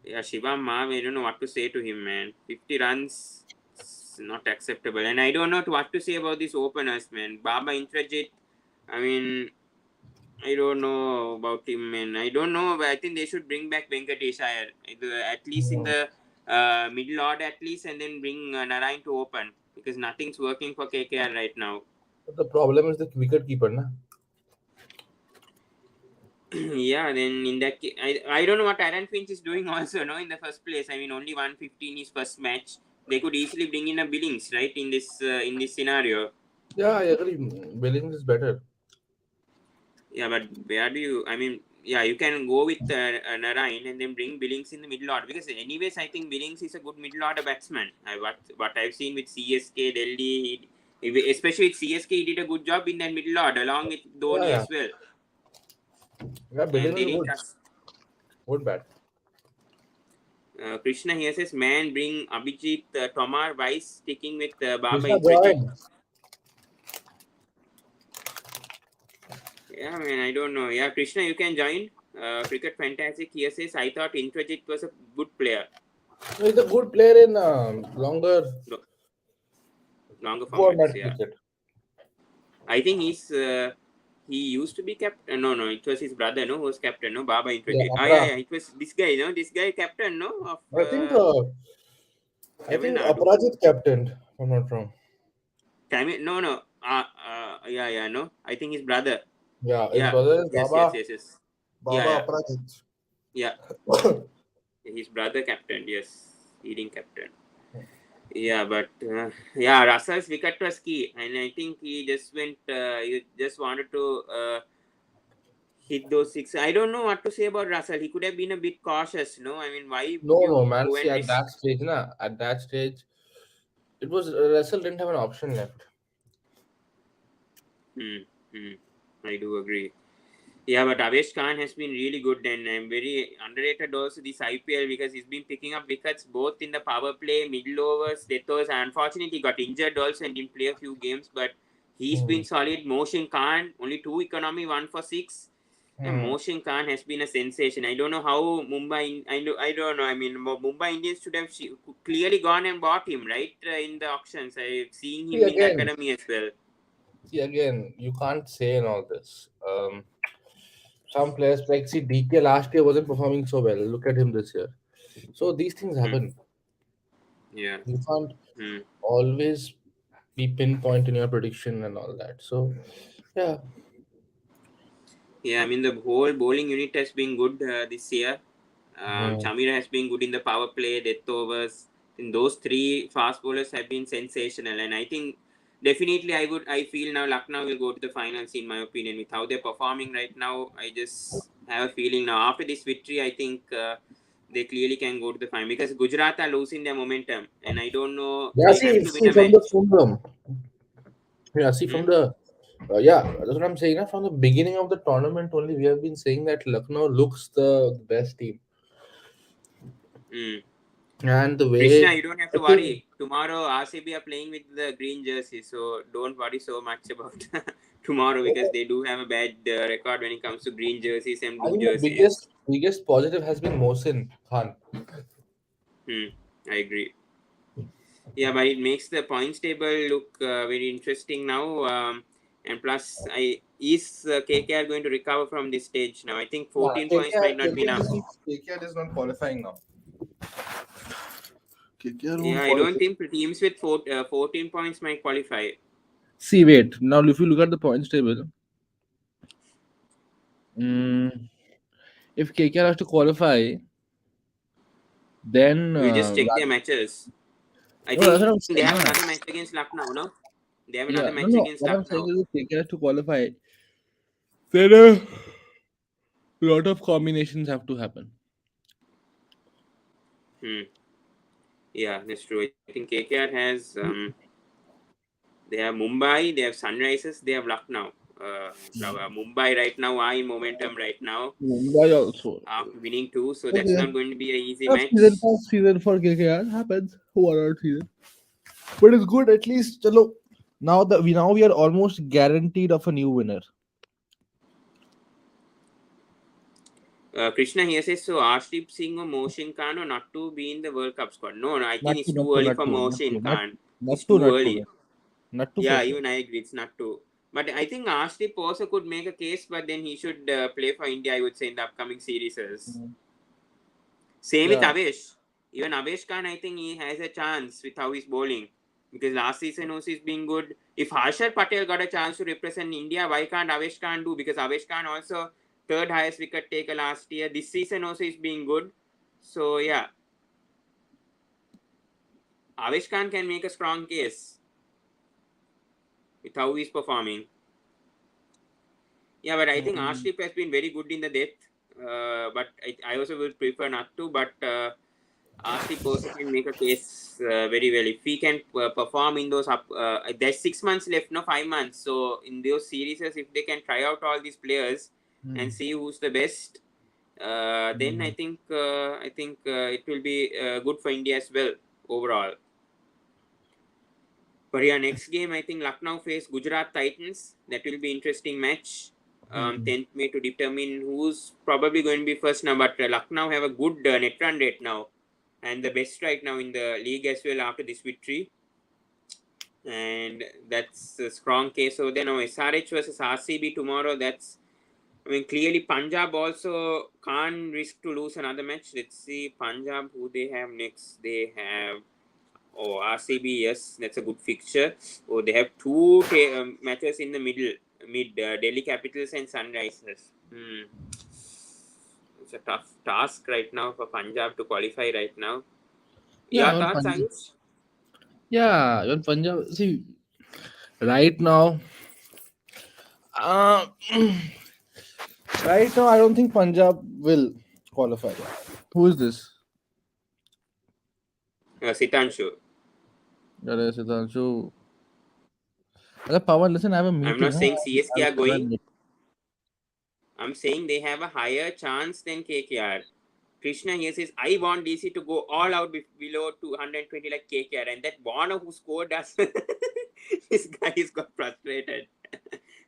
yeah, Shivam Mav. I don't know what to say to him, man. 50 runs, it's not acceptable. And I don't know what to say about these openers, man. Baba Intrajit. I mean, I don't know about him, man. I don't know, but I think they should bring back Venkatesh Iyer, at least in Hmm. the middle order, at least, and then bring Narayan to open because nothing's working for KKR right now. But the problem is the wicket keeper, na? Yeah, then in that case, I don't know what Aaron Finch is doing also, no, in the first place. I mean, only 115 his first match. They could easily bring in a Billings, right, in this scenario. Yeah, I agree. Billings is better. Yeah, but where do you? I mean, yeah, you can go with Narayan and then bring Billings in the middle order because, anyways, I think Billings is a good middle order batsman. What I've seen with CSK, Delhi, especially with CSK, he did a good job in that middle order along with Yeah, Dhoni yeah. as well. Yeah, And Billings they is didn't good. trust Good bat. Krishna here says, man, bring Abhijit Tomar Vice sticking with Baba Krishna Intrajit. join. Yeah, man, I don't know. Yeah, Krishna, you can join. Cricket Fantastic here says, I thought Intrajit was a good player. He's a good player in longer Lo- Longer formats, format yeah. cricket. I think he used to be captain. No, no, it was his brother, no, who was captain, no, Baba Yeah, Intrajit. Ah, yeah, Apra. yeah, it was this guy, no, this guy captain, no, of I think Tamil Nadu. Aparajit captained, if I'm not wrong. No, no, yeah, yeah, no, I think his brother. Yeah, his Yeah, brother is yes, yes, Baba yes, yes. Yeah, Baba yeah, Aparajit. yeah. His brother captain, yes, leading captain. Yeah, but yeah, Russell's wicket was key, and I think he just wanted to hit those six. I don't know what to say about Russell. He could have been a bit cautious, no? I mean, why would No, no, you man. go See, and at risk? that stage, it was Russell didn't have an option left. Hmm, hmm, I do agree. Yeah, but Avesh Khan has been really good and very underrated also this IPL because he's been picking up wickets both in the power play, middle overs, death overs. Unfortunately, he got injured also and didn't play a few games, but he's Hmm. been solid. Mohsin Khan, only two economy, one for six. And Hmm. Mohsin Khan has been a sensation. I don't know how I don't know. I mean, Mumbai Indians should have clearly gone and bought him, right? In the auctions. I've seen See him in the again, academy as well. you can't say in all this. Some players like see DK last year wasn't performing so well. Look at him this year. So these things Hmm. happen. Yeah. You can't Hmm. always be pinpoint in your prediction and all that. So yeah. Yeah, I mean the whole bowling unit has been good this year. Hmm. Chamira has been good in the power play, death overs. In those three fast bowlers have been sensational, and I think definitely I feel now Lucknow will go to the finals in my opinion with how they're performing right now. I just have a feeling now after this victory, I think they clearly can go to the final because Gujarat are losing their momentum, and I don't know Yeah, they have see, to win see a from the match. yeah, see Hmm? from the yeah, that's what I'm saying. From the beginning of the tournament, only we have been saying that Lucknow looks the best team, Hmm. and the Krishna, way you don't have I to think, worry. Tomorrow, RCB are playing with the green jersey, so don't worry so much about tomorrow because they do have a bad record when it comes to green jerseys and I blue think the jerseys. biggest positive has been Mohsin Khan. Hmm, I agree. Yeah, but it makes the points table look very interesting now. And plus, I is KKR going to recover from this stage now? I think Nah, 14 points might not be enough. KKR is not qualifying now. KKR Yeah, won't I don't qualify. think teams with 14 points might qualify. See, wait. Now, if you look at the points table, mm, if KKR has to qualify, then We'll just check their matches. I no, that's think what I'm they saying. have No. another match against Lucknow, no? They have Yeah, another no, match no. against What I'm saying Lucknow. is, if KKR has to qualify, then a lot of combinations have to happen. Hmm. Yeah, that's true. I think KKR has They have Mumbai, they have Sunrisers, they have Lucknow. Mumbai right now are in momentum right now Mumbai also. after winning two, so that's Okay. not going to be an easy Yeah, match. season for KKR happens. One or season. But it's good at least. Chalo, now we are almost guaranteed of a new winner. Krishna here says so. Arshdeep Singh or Mohsin Khan or not to be in the World Cup squad. No, no, I think it's too early for Mohsin Khan. It's too early. Not to for Yeah, sure. even I agree. It's not too. But I think Arshdeep also could make a case, but then he should play for India. I would say in the upcoming series. Mm. Same with Yeah. Avesh. Even Avesh Khan, I think he has a chance with how he's bowling. Because last season also he's been good. If Harshad Patel got a chance to represent India, why can't Avesh Khan do? Because Avesh Khan also third highest wicket taker last year. This season also he's been good. So yeah, Avesh Khan can make a strong case with how he's performing. Yeah, but I think Mm. Arshdeep has been very good in the death. But I also would prefer not to. But Arshdeep also can make a case very well. If he can perform in those there's 6 months left, no 5 months. So in those series, if they can try out all these players and Mm. see who's the best, then Mm. I think it will be good for India as well overall. For your next game, I think Lucknow face Gujarat Titans. That will be interesting match. Mm. 10th May to determine who's probably going to be first now. But Lucknow have a good net run rate now, and the best right now in the league as well after this victory. And that's a strong case. So then now SRH versus RCB tomorrow. That's I mean clearly Punjab also can't risk to lose another match. Let's see Punjab who they have next. They have RCB, yes, that's a good fixture. Oh, they have two matches in the mid Delhi Capitals and Sunrisers. It's a tough task right now for Punjab to qualify right now. Yeah, Your even thoughts, Punjab. Ayush? Yeah, even Punjab. See, right now, uh, right now, I don't think Punjab will qualify. Who is this? Sitanshu. That is Sudhanshu. Okay, Pawan, listen, I have a I'm not meeting. Huh? saying CSK I'll are going. run it. I'm saying they have a higher chance than KKR. Krishna here says, I want DC to go all out below 220 like KKR. And that Warner who scored us, this guy has got frustrated.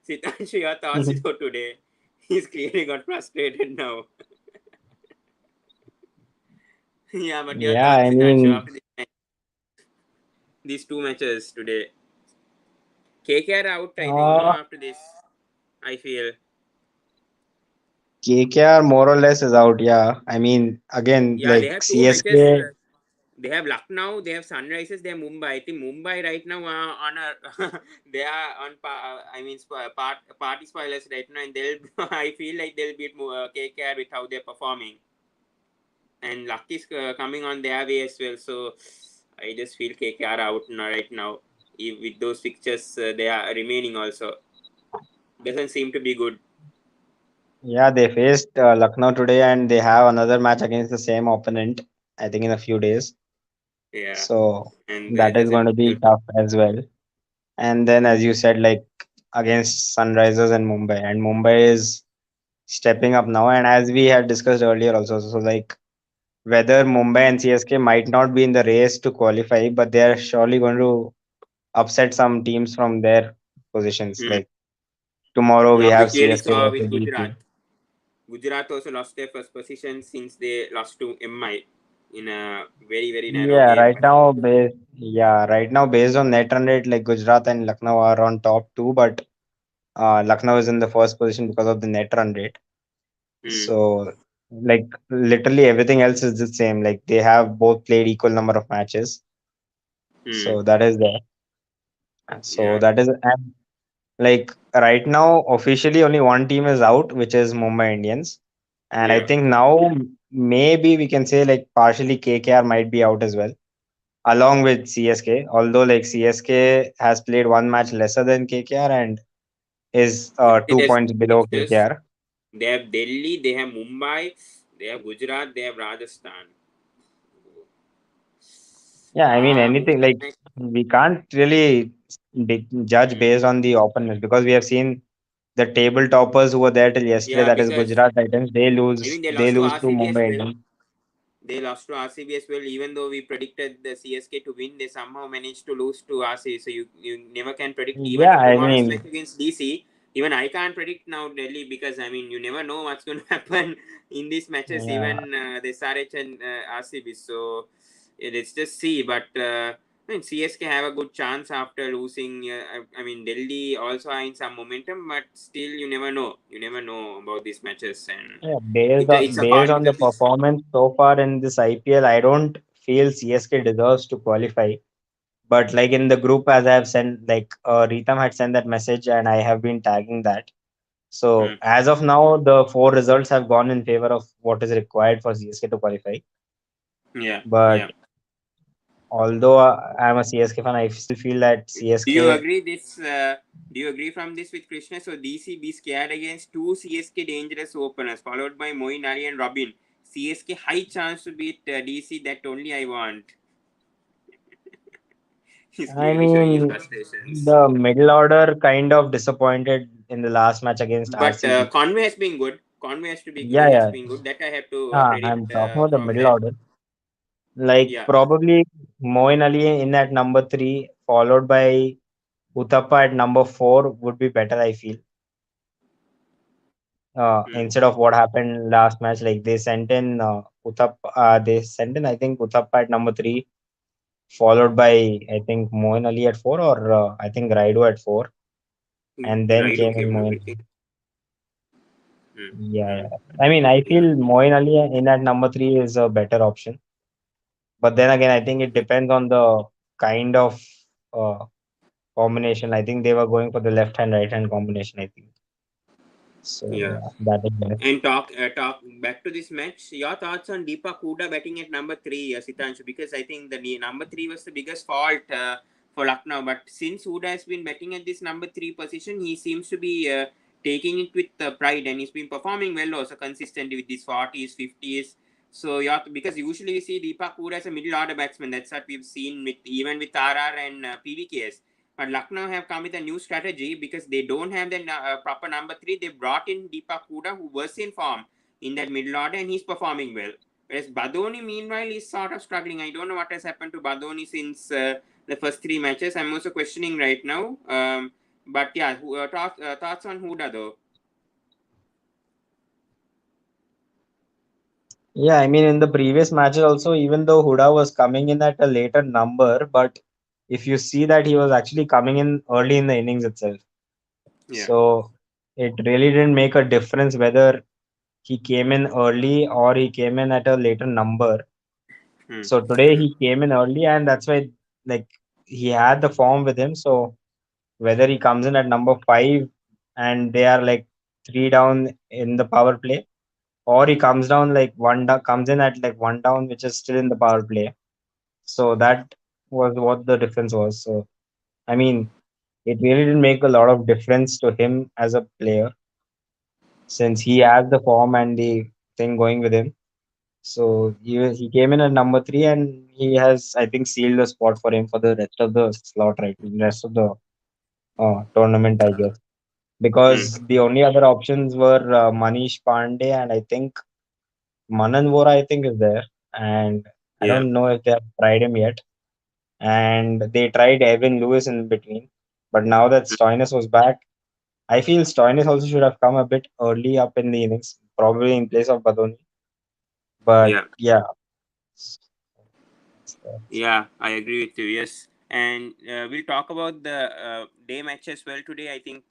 Sitanshu, your thoughts for today? He's clearly got frustrated now. Yeah, but your Yeah, I thoughts, Sitanshu, mean, after these two matches today? KKR out, I think, no, uh, after this, I feel. KKR more or less is out. Yeah, I mean, again, Yeah, they like have two matches. CSK. They have Lucknow, they have Sunrisers, they have Mumbai. I think Mumbai right now on a they are on I mean party spoilers right now, and they'll I feel like they'll beat KKR with how they're performing, and Luck is coming on their way as well. So I just feel KKR out right now. With those fixtures, they are remaining also. Doesn't seem to be good. Yeah, they faced Lucknow today, and they have another match against the same opponent. I think in a few days. Yeah, So and that is does going it to be tough as well. And then, as you said, like against Sunrisers and Mumbai is stepping up now. And as we had discussed earlier, also, so like whether Mumbai and CSK might not be in the race to qualify, but they are surely going to upset some teams from their positions. hmm. Like tomorrow we We have clearly CSK saw versus with DC. Gujarat. Gujarat also lost their first position since they lost to MI in a very narrow Yeah, game. right now based on net run rate, like Gujarat and Lucknow are on top two, but Lucknow is in the first position because of the net run rate. Hmm. So like literally everything else is the same. Like they have both played equal number of matches. Hmm. So that is there. So Yeah. that is and like right now officially only one team is out, which is Mumbai Indians. And I Yeah. think now maybe we can say like partially KKR might be out as well, along with CSK. Although like CSK has played one match lesser than KKR and is See, two there's points below fixtures. KKR. They have Delhi, they have Mumbai, they have Gujarat, they have Rajasthan. Yeah, I mean anything That like match, we can't really judge mm, based on the opponents because we have seen the table toppers who were there till yesterday, yeah, that is because Gujarat Titans. They even lose. they They lost to lose to RCB as Mumbai well. Indians. They lost to RCB as well. Even though we predicted the CSK to win, they somehow managed to lose to RCB. So you never can predict. Even Yeah, for I tomorrow's match mean, against DC, even I can't predict now Delhi because I mean you never know what's going to happen in these matches. yeah, Even the SRH and RCB. So let's just see. But I mean CSK have a good chance after losing. I mean Delhi also are in some momentum, but still you never know. You never know about these matches, and yeah. Based on it's based according on to the the fix. performance so far in this IPL, I don't feel CSK deserves to qualify. But like in the group, as I have sent, like Ritam had sent that message, and I have been tagging that. So Hmm. as of now, the four results have gone in favor of what is required for CSK to qualify. Yeah, But yeah. although I'm a CSK fan, I still feel that Do you CSK. agree this? Do you agree from this with Krishna? So DC be scared against two CSK dangerous openers, followed by Moin Ali and Robin. CSK high chance to beat DC. That only I want. He's I clearly showing his mean, frustrations. the middle order kind of disappointed in the last match against But RCB. Conway has been good. Conway has to be Yeah, has yeah. been good. That I have to credit I'm talking about the from middle that. order. Like Yeah. probably Moin Ali in at number three, followed by Uthappa at number four would be better, I feel. Hmm. Instead of what happened last match, like they sent in they sent in I think Uthappa at number three, followed by I think Moin Ali at four, or I think Raido at four, and then Raidu came in came up, Moin. I think. Hmm. Yeah, Hmm. yeah. I mean, I Yeah. feel Moin Ali in at number three is a better option. But then again, I think it depends on the kind of uh, combination. I think they were going for the left hand, right hand combination, I think. So Yeah. yeah, that is there. And talk back to this match. Your thoughts on Deepak Huda batting at number three, Sitanshu? Because I think the number three was the biggest fault for Lucknow. But since Huda has been batting at this number three position, he seems to be taking it with pride, and he's been performing well also consistently with these 40s, 50s. So yeah, because usually we see Deepak Huda as a middle order batsman. That's what we've seen with even with RR and PBKS. But Lucknow have come with a new strategy because they don't have the proper number three. They brought in Deepak Huda, who was in form in that middle order, and he's performing well. Whereas Badoni, meanwhile, is sort of struggling. I don't know what has happened to Badoni since the first three matches. I'm also questioning right now. But yeah, thoughts on Huda though? Yeah, I mean, in the previous matches also, even though Huda was coming in at a later number, but if you see that he was actually coming in early in the innings itself. Yeah. So it really didn't make a difference whether he came in early or he came in at a later number. Hmm. So today Hmm. he came in early, and that's why like he had the form with him. So whether he comes in at number five and they are like three down in the power play, or he comes down like comes in at like one down, which is still in the power play. So that was what the difference was. So I mean, it really didn't make a lot of difference to him as a player since he has the form and the thing going with him. So he came in at number three, and he has I think sealed the spot for him for the rest of the slot, right? Rest of the tournament, I guess. Hmm. Because the only other options were Manish Pandey and I think Manan Vora, I think, is there. And I Yeah. don't know if they have tried him yet. And they tried Evan Lewis in between. But now that Stoinis was back, I feel Stoinis also should have come a bit early up in the innings, probably in place of Badoni. But Yeah. yeah, Yeah, I agree with you. Yes, and we'll talk about the day match as well today. I think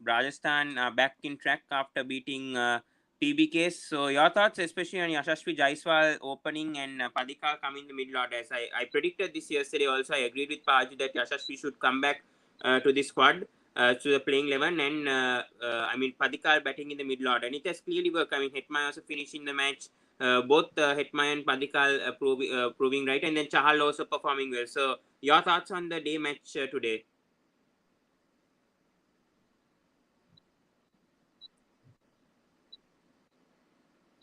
Rajasthan back in track after beating PBKS. So your thoughts, especially on Yashasvi Jaiswal opening and Padikal coming in the middle order. As I predicted this yesterday, also I agreed with Paj that Yashasvi should come back to the squad. To the playing 11 and I mean Padikal batting in the middle order, and it has clearly worked. I mean Hetman also finishing the match, both Hetman and Padikal proving right, and then Chahal also performing well. So, your thoughts on the day match today?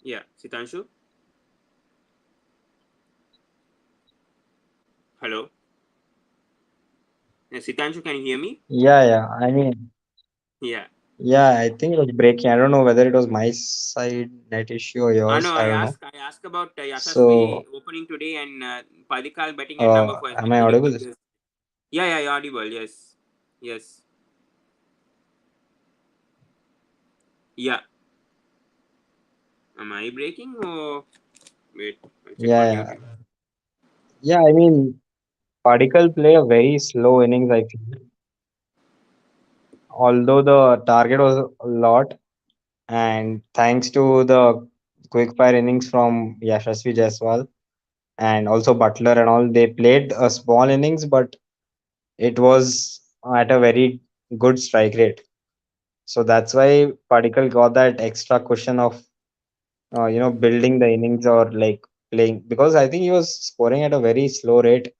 Yeah, Sitanshu. Hello, Sitanshu, can you hear me? Yeah, yeah. I mean, Yeah. yeah, I think it was breaking. I don't know whether it was my side net issue or I yours. know. I don't know. I asked about Yashasvi So, opening today and Padikal betting at number 4 has am been I very audible? good. Yes. Yeah, yeah, you're audible. Yes, yes, yeah. Am I breaking or wait? I'll check Yeah, on yeah. YouTube. Yeah, I mean, Particle play a very slow innings, I feel. Although the target was a lot, and thanks to the quick fire innings from Yashasvi Jaiswal and also Butler and all, they played a small innings, but it was at a very good strike rate. So that's why Particle got that extra cushion of building the innings or like playing, because I think he was scoring at a very slow rate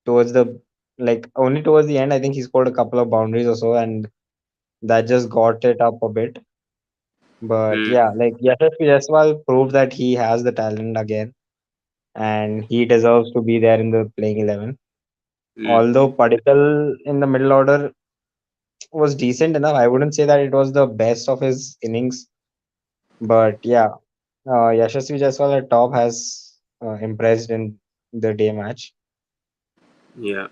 towards the, like, only towards the end. I think he scored a couple of boundaries or so, and that just got it up a bit. But Hmm. yeah, like Yashasvi Jaiswal proved that he has the talent again, and he deserves to be there in the playing 11. Hmm. Although Padikkal in the middle order was decent enough, I wouldn't say that it was the best of his innings. But yeah, Yashasvi Jaiswal at top has impressed in the day match. Yeah.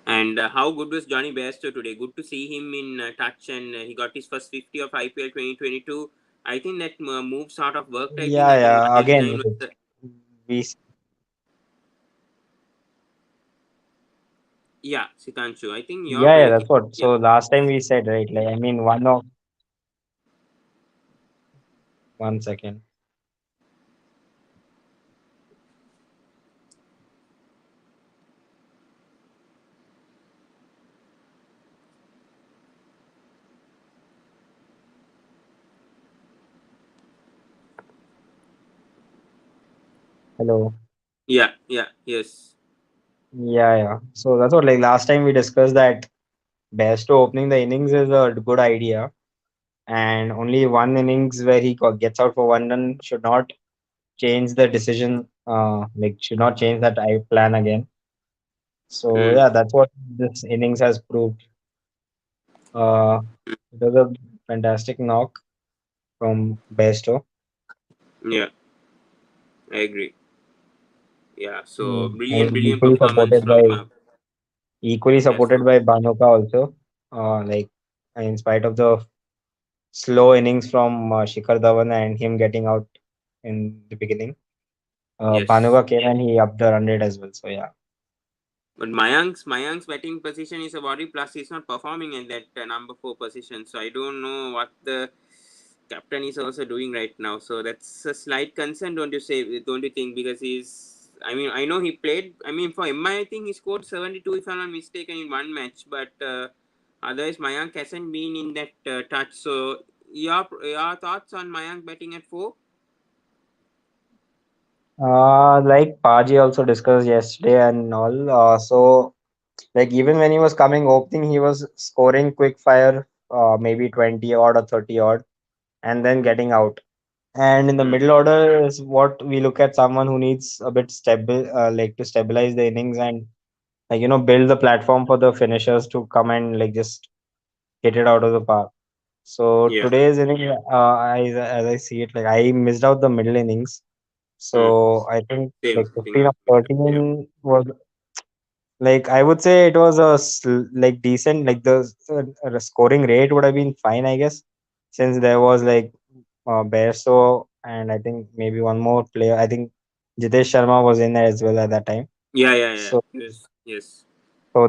And how good was Johnny Bairstow today? Good to see him in touch, and he got his first 50 of IPL 2022. I think that move sort of worked. I think Yeah, yeah. 189 Again, was like, the, we yeah, Sitanshu. I think you're yeah, yeah. breaking. That's what. Yeah, So last time we said, right? Like, I mean, 1 second. Hello. yeah, yeah, yes. Yeah, yeah. So that's what. Like last time we discussed that best to opening the innings is a good idea, and only one innings where he gets out for 1 run should not change the decision. Like should not change that I plan again. So Hmm. yeah, that's what this innings has proved. Uh, it was a fantastic knock from Besto. Yeah, I agree. Yeah, so And brilliant performance from equally supported Bairstow. by Banoka also. Like in spite of the slow innings from Shikhar Dhawan and him getting out in the beginning, Yes. Banoka came and he upped the run rate as well. So yeah. But Mayank's batting position is a worry. Plus, he's not performing in that number 4 position. So I don't know what the captain is also doing right now. So that's a slight concern, don't you say? Don't you think? Because he's. I mean, I know he played. I mean, for MI, I think he scored 72 if I'm not mistaken in one match. But otherwise, Mayank hasn't been in that touch. So your thoughts on Mayank batting at 4? Like Paji also discussed yesterday and all. So like even when he was coming opening, he was scoring quick fire, maybe 20 odd or 30 odd, and then getting out. And in the Hmm. middle order is what we look at someone who needs a bit stable, like to stabilize the innings and like build the platform for the finishers to come and like just hit it out of the park. So Yeah. today's inning, as I see it, like I missed out the middle innings. Hmm. So I think Same. like I think 15 or yeah. 13 was, like I would say it was a like decent, like the scoring rate would have been fine, I guess, since there was like Bearso and I think maybe one more player. I think Jitesh Sharma was in there as well at that time. Yeah. Yeah. Yeah. So Yes. Yes.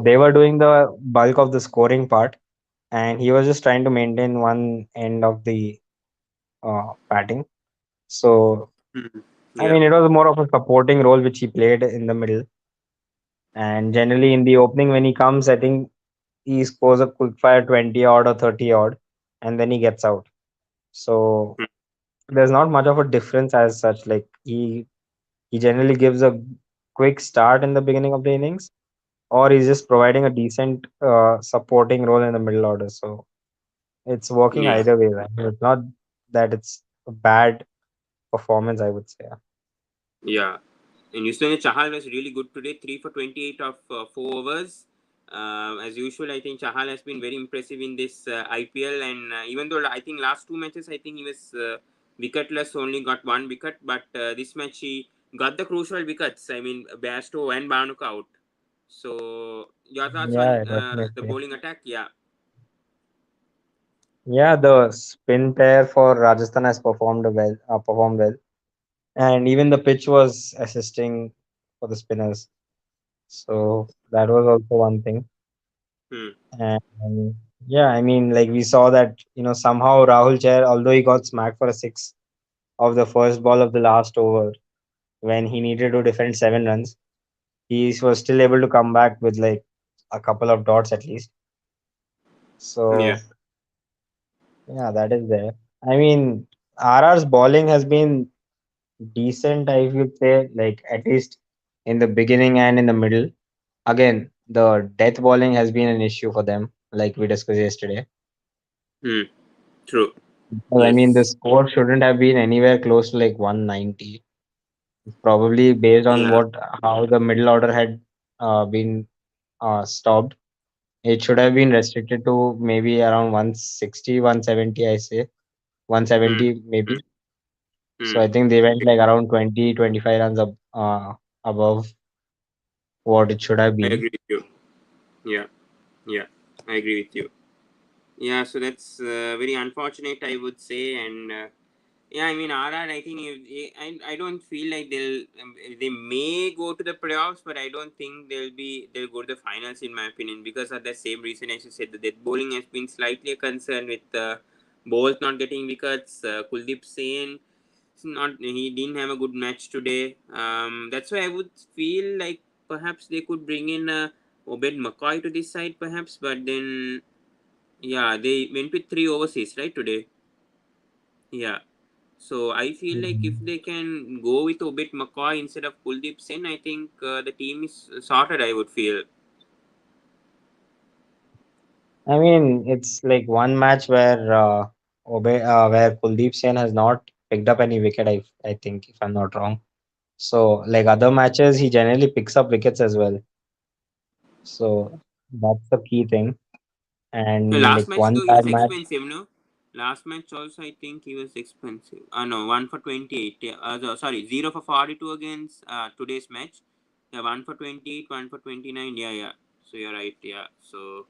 they were doing the bulk of the scoring part, and he was just trying to maintain one end of the batting. So Hmm. I Yeah. mean, it was more of a supporting role which he played in the middle. And generally in the opening when he comes, I think he scores a quick fire 20 odd or 30 odd, and then he gets out. So Hmm. there's not much of a difference as such. Like he generally gives a quick start in the beginning of the innings, or he's just providing a decent supporting role in the middle order. So it's working Yeah. either way. Right? It's not that it's a bad performance, I would say. Yeah. And Yusuf Chahal was really good today, 3 for 28 of 4 overs. As usual, I think Chahal has been very impressive in this IPL. And even though I think last 2 matches, I think he was wicketless, only got 1 wicket. But this match, he got the crucial wickets. I mean, Bairstow and Barnock out. So, your thoughts on Yeah, the definitely. bowling attack? Yeah. Yeah, the spin pair for Rajasthan has performed well, and even the pitch was assisting for the spinners. So that was also one thing. Hmm. And yeah, I mean, like we saw that somehow Rahul Chair, although he got smacked for a six of the first ball of the last over when he needed to defend 7 runs, he was still able to come back with like a couple of dots at least. Yeah. So yeah, that is there. I mean, RR's bowling has been decent, I would say, like at least in the beginning and in the middle. Again, the death bowling has been an issue for them, like we discussed yesterday. Hmm. True. I mean, the Yes. score shouldn't have been anywhere close to like 190. Probably based on Yeah. what how the middle order had been stopped. It should have been restricted to maybe around 160, 170, I say. Hmm. 170 Hmm. maybe. So Hmm. I think they went like around 20, 25 runs above what it should have I been. agree with you. Yeah. Yeah. I agree with you. Yeah, so that's very unfortunate, I would say. And yeah, I mean, RR, I think I don't feel like they may go to the playoffs, but I don't think they'll go to the finals in my opinion, because of the same reason as you said, the death bowling has been slightly a concern with bowls not getting wickets. Kuldeep Sen, not he didn't have a good match today. That's why I would feel like perhaps they could bring in Obed McCoy to this side, perhaps, but then yeah, they went with 3 overseas, right, today. Yeah. So I feel like if Mhm. they can go with Obit McCoy instead of Kuldeep Sen, I think the team is sorted, I would feel. I mean, it's like one match where where Kuldeep Sen has not picked up any wicket. I think if I'm not wrong. So like other matches, he generally picks up wickets as well. So that's the key thing. No, And last like match one though, he was bad match. expensive, no? Last match also, I think he was expensive. No, 1 for 28. Yeah, sorry, 0 for 42 against today's match. Yeah, 1 for 28, 1 for 29. Yeah, yeah. So you're right. Yeah. So,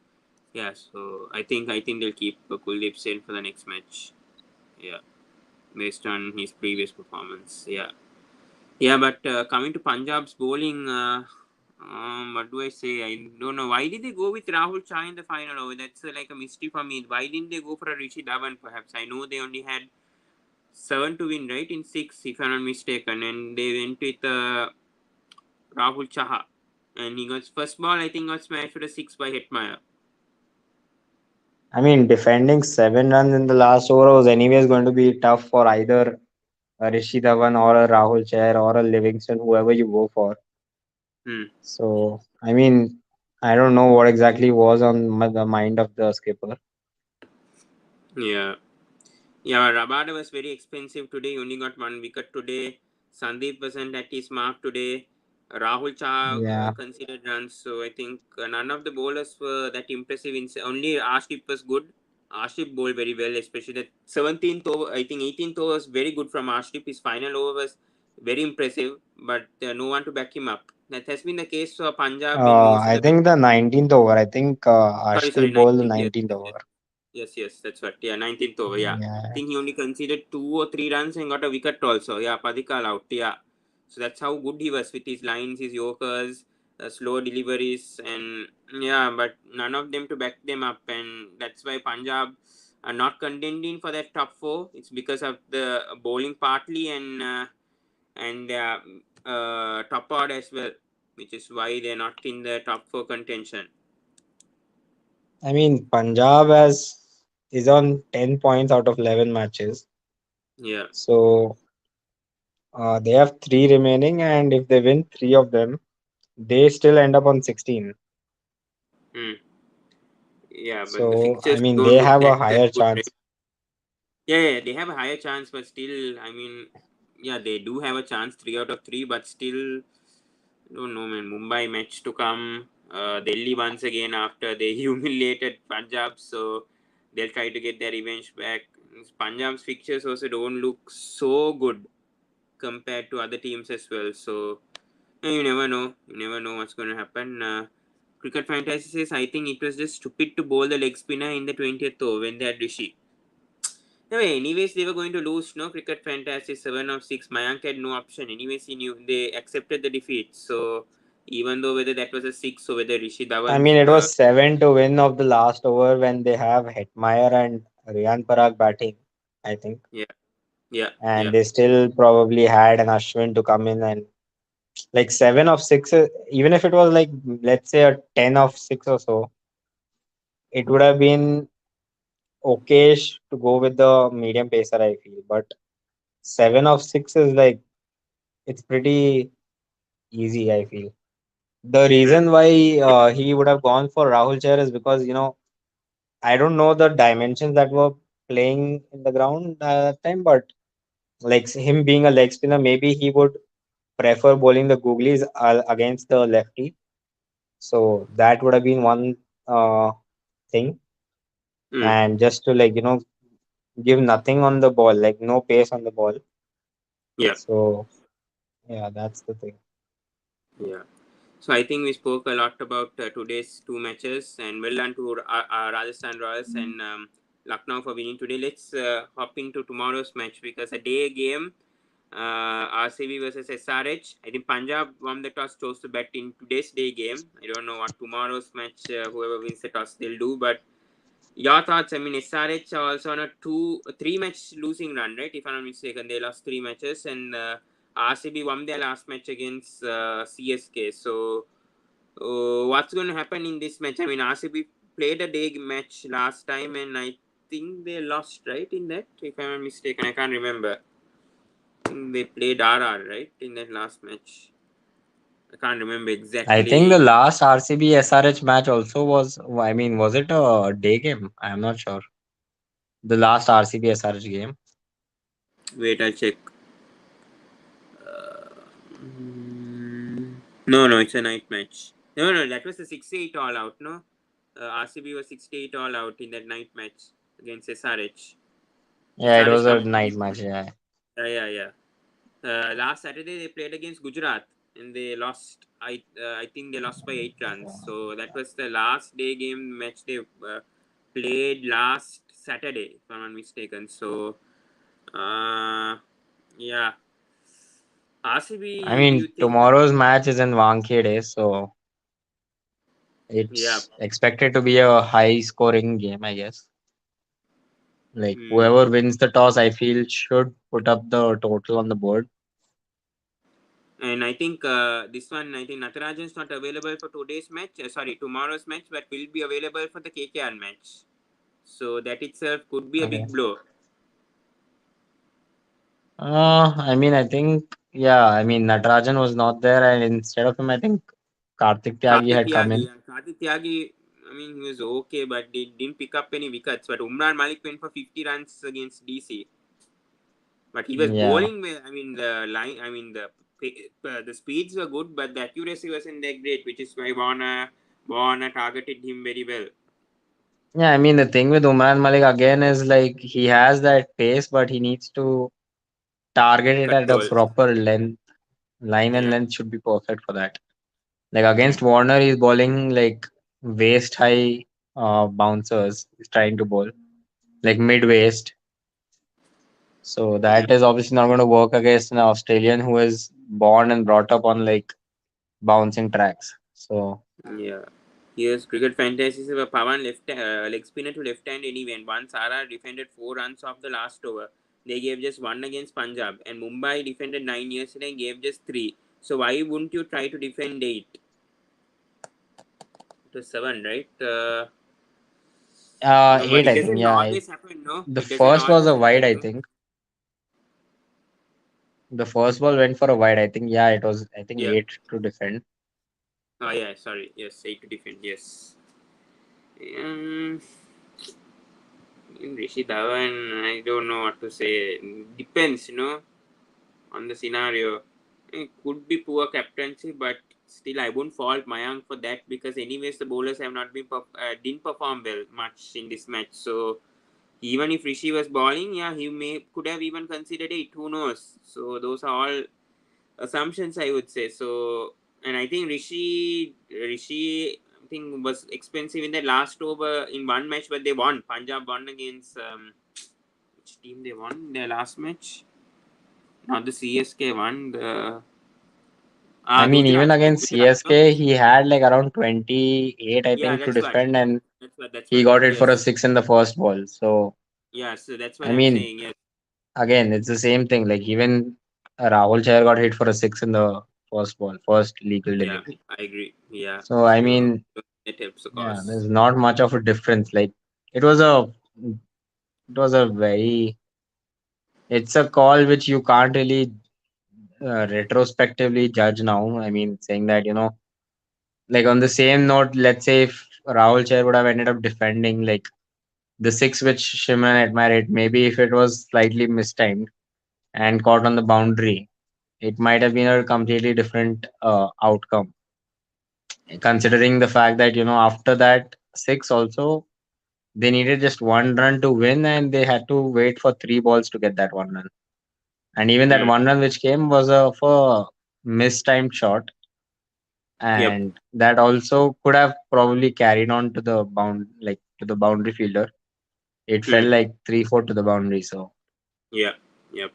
yeah. So I think they'll keep Kuldeep Sen for the next match. Yeah. Based on his previous performance. Yeah. Yeah, but coming to Punjab's bowling, what do I say? I don't know. Why did they go with Rahul Chai in the final over? That's like a mystery for me. Why didn't they go for a Rishi Dhawan perhaps? I know they only had 7 to win, right? In 6, if I'm not mistaken. And they went with Rahul Chaha. And he got first ball, I think, got smashed with a 6 by Hetmeyer. I mean, defending 7 runs in the last over was anyways going to be tough for either a Rishi Dhawan or a Rahul Chair or a Livingston, whoever you go for. Hmm. So, I mean, I don't know what exactly was on the mind of the skipper. Yeah. Yeah, Rabada was very expensive today. He only got 1 wicket today. Sandeep wasn't at his mark today. Rahul Chah Yeah. considered runs. So I think none of the bowlers were that impressive. Only Arshdeep was good. Arshdeep bowled very well, especially that 17th over. I think 18th over was very good from Arshdeep. His final over was very impressive, but no one to back him up. That has been the case for Punjab in most of I the big think the matches. 19th over. I think Sorry, Ashdeep bowled the 19th. Yes, 19th yes, yes. over. Yes, yes, that's what. Yeah, 19th over. Yeah. I Yeah. think he only conceded 2 or 3 runs and got a wicket also. Yeah, Padikal out. Yeah. So that's how good he was with his lines, his yorkers, slow deliveries, and yeah, but none of them to back them up. And that's why Punjab are not contending for that top four. It's because of the bowling partly and top order as well, which is why they're not in the top four contention. I mean, Punjab is on 10 points out of 11 matches. Yeah. So they have three remaining, and if they win three of them, they still end up on 16. Hmm. Yeah, but the So, I fixtures mean, don't they look have a that higher good, right? chance. Yeah, yeah, they have a higher chance, but still, I mean, yeah, they do have a chance, 3 out of 3, but still, don't know, man. Mumbai match to come. Delhi once again after they humiliated Punjab, so they'll try to get their revenge back. Punjab's fixtures also don't look so good compared to other teams as well. So you never know. You never know what's going to happen. Cricket Fantasy says, I think it was just stupid to bowl the leg spinner in the 20th over when they had Rishi. No, anyways, they were going to lose. No, Cricket Fantasy 7 of 6. Mayank had no option. Anyways, he knew they accepted the defeat. So even though whether that was a 6 or whether Rishi I Dhawan, mean, it was 7 to win of the last over when they have Hetmeyer and Riyan Parag batting, I think. yeah, yeah, yeah, And they still probably had an Ashwin to come in and like 7 of 6, even if it was like, let's say a 10 of 6 or so, it would have been okay to go with the medium pacer, I feel. But 7 of 6 is like, it's pretty easy, I feel. The mm, reason why he would have gone for Rahul Chair is because, I don't know the dimensions that were playing in the ground at that time, but like him being a leg spinner, maybe he would prefer bowling the googlies against the lefty. So that would have been one thing. mm, And just to like, give nothing on the ball, like no pace on the ball. yeah, So yeah, that's the thing. yeah. So I think we spoke a lot about today's two matches, and well done to Rajasthan Royals and Lucknow for winning today. Let's hop into tomorrow's match because a day game, RCB versus SRH. I think Punjab won the toss, chose to bet in today's day game. I don't know what tomorrow's match, whoever wins the toss, they'll do. But your thoughts? I mean, SRH are also on a 3 match losing run, right? If I'm not mistaken, they lost 3 matches, and RCB won their last match against CSK. So what's going to happen in this match? I mean, RCB played a day match last time, and I think they lost, right? In that, if I'm not mistaken, I can't remember. I think they played RR, right, in that last match. I can't remember I think the exactly. last RCB SRH match also was, I mean, was it a day game? I'm not sure. The last RCB SRH game. Wait, I'll check. Mm, no, no, it's a night match. No, no, that was a 68 all out. No, RCB was 68 all out in that night match against SRH. Yeah, it SRH was a night completely. match. Yeah. Yeah, yeah. Last Saturday they played against Gujarat and they lost. I think they lost by 8 runs. So that was the last day game match they played last Saturday, if I'm not mistaken. So yeah, I RCB. Do you mean, think? tomorrow's match is in Wankhede, so Yeah. it's expected to be a high scoring game, I guess. Like Hmm. whoever wins the toss, I feel should put up the total on the board. And I think this one, I think Natarajan is not available for today's match. Sorry, tomorrow's match, but will be available for the KKR match. So that itself could be a Okay. big blow. I mean, I think, yeah, I mean, Natarajan was not there, and instead of him, I think Karthik Tyagi Karthik had come Tyagi, in. Karthik Tyagi, I mean, he was okay, but they didn't pick up any wickets. But Umran Malik went for 50 runs against DC. But he was Yeah. bowling well. I mean, the line, I mean, the speeds were good, but the accuracy wasn't that great, which is why Warner targeted him very well. Yeah, I mean, the thing with Umran Malik again is like he has that pace, but he needs to target it at a Control. proper length. Line and Yeah. length should be perfect for that. Like against Mm. Warner, he's bowling like waist high bouncers. He's trying to bowl like mid waist. So Yeah. that is obviously not going to work against an Australian who is born and brought up on like bouncing tracks. So Yeah. Yes, cricket fantasies of a Pawan leg spinner to left hand anyway. And once RR defended 4 runs off the last over. They gave just one against Punjab. And Mumbai defended 9 yesterday and gave just three. So why wouldn't you try to defend eight? It was seven, right? No, but eight, it I think. doesn't Yeah, always happen, no? the It doesn't first was always a wide. happen, I no? think the first ball went for a wide. I think. Yeah, it was. I think Yeah. eight to defend. Oh, yeah, sorry. Yes, eight to defend. Yes. Um, Rishi Dhawan, I don't know what to say. Depends, you know. on the scenario. It could be poor captaincy, but still I won't fault Mayank for that because anyways the bowlers have not been didn't perform well much in this match. So even if Rishi was bowling, yeah, he may could have even considered it. Who knows? So those are all assumptions, I would say. So and I think Rishi I think was expensive in the last over in one match, but they won. Punjab won against which team they won their last match? Not the CSK one. The I mean, even against Gujarat. No? CSK, he had like around 28, I Yeah, think, to that's what. defend, and That's what. That's he what. got it for a Yes. six in the first ball. So, Yeah. So that's what I I'm mean, saying. Yes. again, it's the same thing. Like, even Rahul Chahar got hit for a six in the first ball, first legal Yeah, delivery. I agree. Yeah. So, I So mean, it helps the yeah, cause. there's not much of a difference. Like, it was a, it was a very, it's a call which you can't really retrospectively judge now. I mean, saying that, like on the same note, let's say if Rahul Chahar would have ended up defending like the six which Shimron admired, maybe if it was slightly mistimed and caught on the boundary, it might have been a completely different outcome. Considering the fact that, after that six also, they needed just one run to win and they had to wait for three balls to get that one run. And even that Hmm. one run which came was of a mistimed shot. Yep. And that also could have probably carried on to the like to the boundary fielder. It Hmm. fell like 3-4 to the boundary. So Yeah. Yep.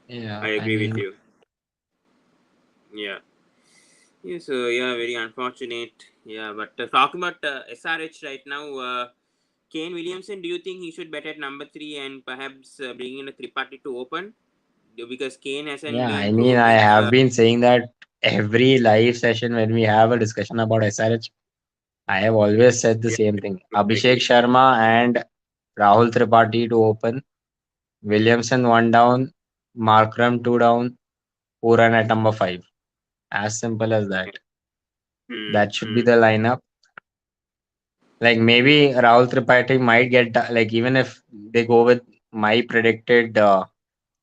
yeah, I I agree with mean, you. Yeah. Yeah. So yeah, very unfortunate. Yeah. But talking about SRH right now, Kane Williamson, do you think he should bet at number three and perhaps bring in a Tripathi to open? Because Kane hasn't yeah, I been mean, I proving. have been saying that every live session when we have a discussion about SRH, I have always said the Yeah, same thing. I Abhishek agree. Sharma and Rahul Tripathi to open, Williamson one down, Markram two down, Puran at number five. As simple as that. Hmm. That should be Hmm. the lineup. Like maybe Rahul Tripathi might get like even if they go with my predicted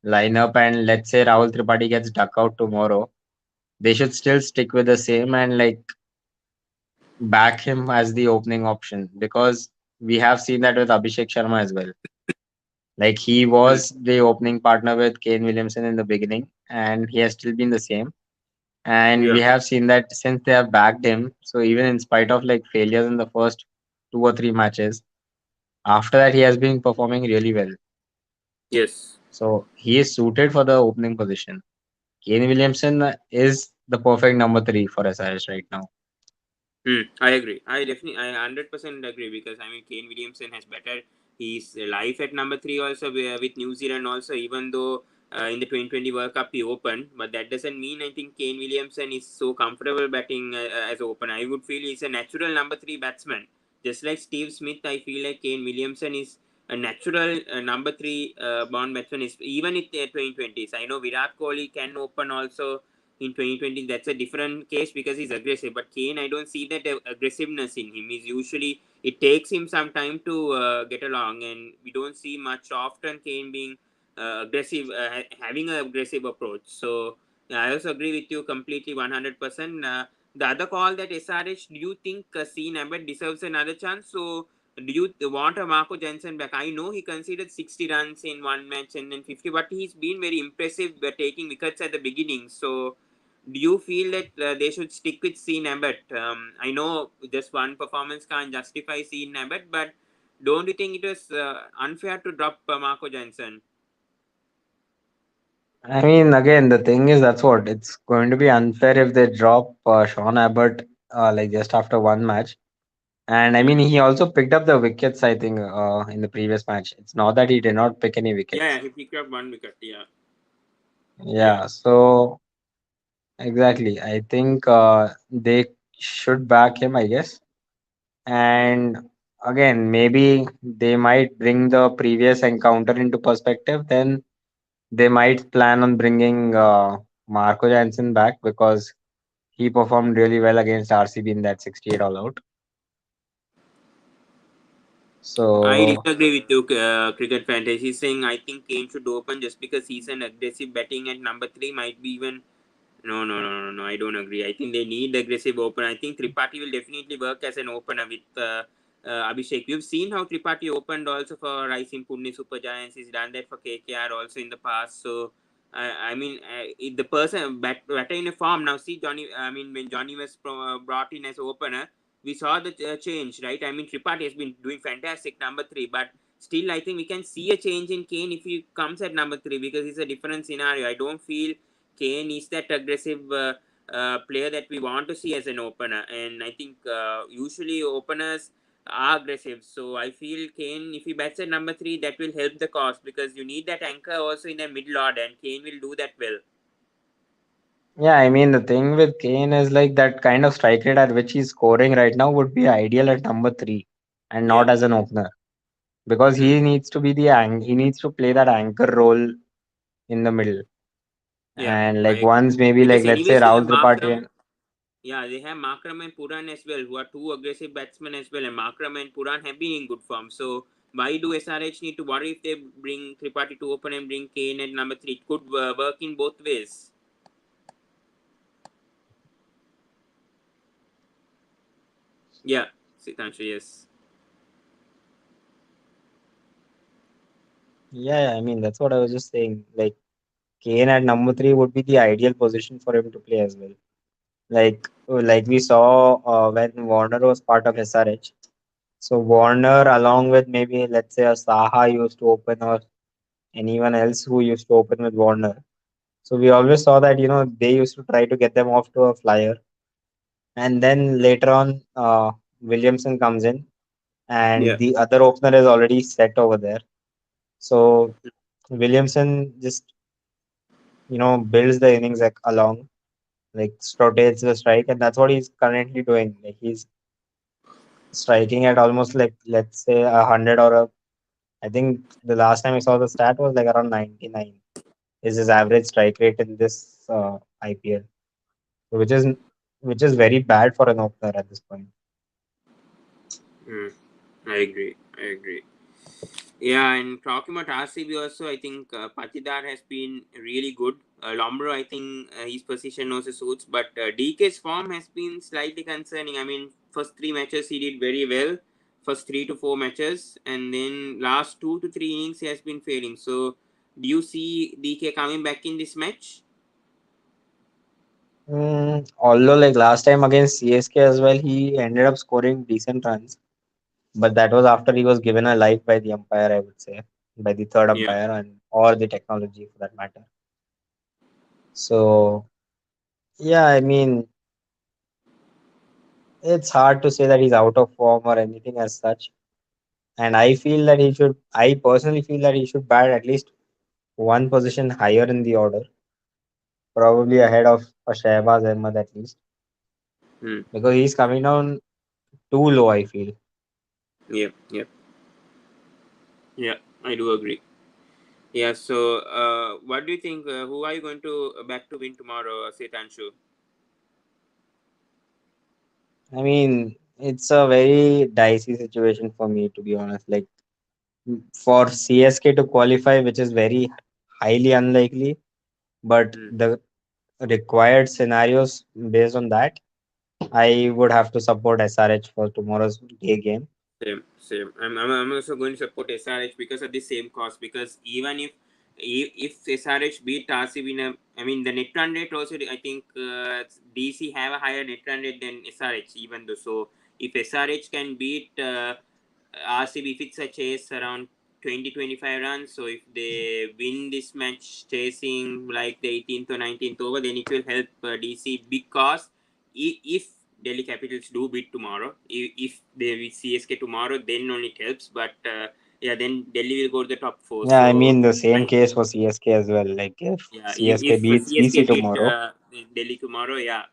lineup and let's say Rahul Tripathi gets duck out tomorrow, they should still stick with the same and like back him as the opening option because we have seen that with Abhishek Sharma as well. Like he Hmm. was the opening partner with Kane Williamson in the beginning and he has still been the same. And we Yeah. have seen that since they have backed him, so even in spite of like failures in the first two or three matches, after that he has been performing really well. Yes. So he is suited for the opening position. Kane Williamson is the perfect number three for SRS right now. Hmm, I agree. I 100% agree because I mean Kane Williamson has better. He's live at number three also with New Zealand also. Even though in the 2020 World Cup he opened, but that doesn't mean I think Kane Williamson is so comfortable batting as open. I would feel he's a natural number three batsman. Just like Steve Smith, I feel like Kane Williamson is a natural number three born batsman. Is even in the 2020s. I know Virat Kohli can open also in 2020. That's a different case because he's aggressive, but Kane, I don't see that aggressiveness in him. He's usually, it takes him some time to get along, and we don't see much often Kane being aggressive, having an aggressive approach. So yeah, I also agree with you completely 100%. The other call that SRH, do you think C Abbott deserves another chance? So do you want a Marco Jansen back? I know he conceded 60 runs in one match and then 50, but he's been very impressive taking wickets at the beginning. So do you feel that they should stick with Sean Abbott? I know just one performance can't justify Sean Abbott, but don't you think it was unfair to drop Marco Jansen? I mean, again, the thing is that's what it's going to be unfair if they drop Sean Abbott like just after one match. And I mean, Hmm. he also picked up the wickets, I think, in the previous match. It's not that he did not pick any Yeah, wickets. he picked up one wicket. Yeah, yeah, Yeah, so exactly. I think they should back him, I guess. And again, maybe they might bring the previous encounter into perspective. Then they might plan on bringing Marco Jansen back because he performed really well against RCB in that 68 all out. I So disagree with you, cricket fantasy. He's saying I think Kane should open just because he's an aggressive betting at number three might be even. No, no, no, no, no. I don't agree. I think they need aggressive opener. I think Tripathi will definitely work as an opener with Abhishek. We've seen how Tripathi opened also for Rising Pune Super Giants. He's done that for KKR also in the past. So, I mean, if the person better in a form now. See Johnny. I mean, when Johnny was brought in as opener, we saw the change, right? I mean, Tripathi has been doing fantastic number three, but still, I think we can see a change in Kane if he comes at number three because it's a different scenario. I don't feel Kane is that aggressive player that we want to see as an opener, and I think usually openers are aggressive. So I feel Kane, if he bats at number three, that will help the cause because you need that anchor also in the middle order, and Kane will do that well. yeah, I mean the thing with Kane is like that kind of strike rate at which he's scoring right now would be ideal at number three and Yeah. not as an opener because Hmm. he needs to be he needs to play that anchor role in the middle. Yeah. And I like agree. once maybe like Because let's say anyways they have Rahul Tripathi. Markram. Yeah, they have Markram and Puran as well, who are two aggressive batsmen as well, and Markram and Puran have been in good form. So why do SRH need to worry if they bring Tripathi to open and bring Kane at number three? It could work in both ways. Yeah, Sitanshu, yes. Yeah, I mean that's what I was just saying. Like Kane at number three would be the ideal position for him to play as well. Like we saw when Warner was part of SRH. So Warner, along with maybe let's say a Saha used to open or anyone else who used to open with Warner. So we always saw that they used to try to get them off to a flyer, and then later on Williamson comes in, Yeah. and the other opener is already set over there. So Williamson just builds the innings like along, like rotates the strike, and that's what he's currently doing. Like he's striking at almost like let's say 100 or I think the last time I saw the stat was like around 99 is his average strike rate in this IPL, which is which is very bad for an opener at this point. Mm, I agree. I agree. Yeah, and talking about RCB also, I think Patidar has been really good. Lombro, I think his position also suits, but DK's form has been slightly concerning. I mean, first three matches he did very well, first 3 to 4 matches, and then last 2 to 3 innings he has been failing. So, do you see DK coming back in this match? Although like last time against CSK as well, he ended up scoring decent runs, but that was after he was given a life by the umpire, I would say, by the third Yeah. umpire and or the technology for that matter. So yeah, I mean it's hard to say that he's out of form or anything as such. And I personally feel that he should bat at least one position higher in the order, probably ahead of a Shehbaz Ahmed at least, Hmm. because he's coming down too low, I feel. Yeah. Yeah. Yeah. I do agree. Yeah. So, what do you think? Who are you going to back to win tomorrow, Setanshu? I mean, it's a very dicey situation for me, to be honest. Like, for CSK to qualify, which is very highly unlikely, but Hmm. the required scenarios based on that, I would have to support SRH for tomorrow's day game. Same, same. I'm also going to support SRH because of the same cost. Because even if SRH beat RCB in a, I mean the net run rate also I think DC have a higher net run rate than SRH even though. So if SRH can beat RCB if it's a chase around 20 to 25 runs, so if they win this match chasing like the 18th or 19th over, then it will help DC because if Delhi Capitals do beat tomorrow, if they beat CSK tomorrow, then only it helps. But yeah, then Delhi will go to the top four. Yeah, I So mean the same I case for CSK as well. Like if yeah, CSK if beats CSK DC beat tomorrow, Delhi tomorrow, yeah,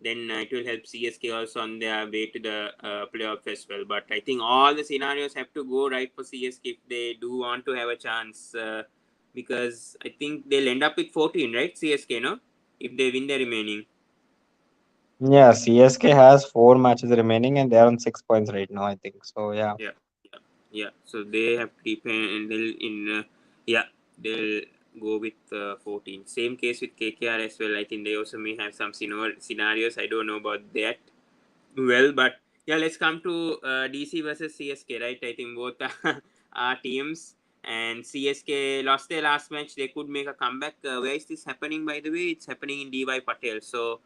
then it will help CSK also on their way to the playoff as well. But I think all the scenarios have to go right for CSK if they do want to have a chance, because I think they'll end up with 14, right? CSK, no, if they win the remaining. yeah, CSK has 4 matches remaining and they're on 6 points right now, I think. So yeah. Yeah, yeah, Yeah, so they have depend and they'll in yeah they'll go with 14. Same case with KKR as well. I think they also may have some scenarios. I don't know about that well, but yeah, let's come to DC versus CSK, right? I think both are teams, and CSK lost their last match. They could make a comeback. Where is this happening, by the way? It's happening in DY Patel. So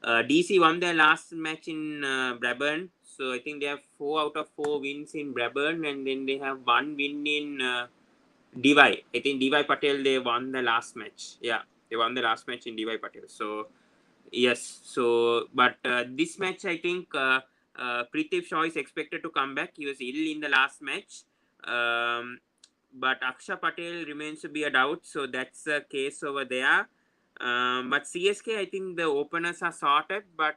DC won their last match in Brabourne. So I think they have 4 out of 4 wins in Brabourne, and then they have 1 win in DY. I think DY Patel they won the last match. Yeah, they won the last match in DY Patel. So yes, so but this match I think Prithvi Shaw is expected to come back. He was ill in the last match, but Aksha Patel remains to be a doubt. So that's the case over there. But CSK, I think the openers are sorted. But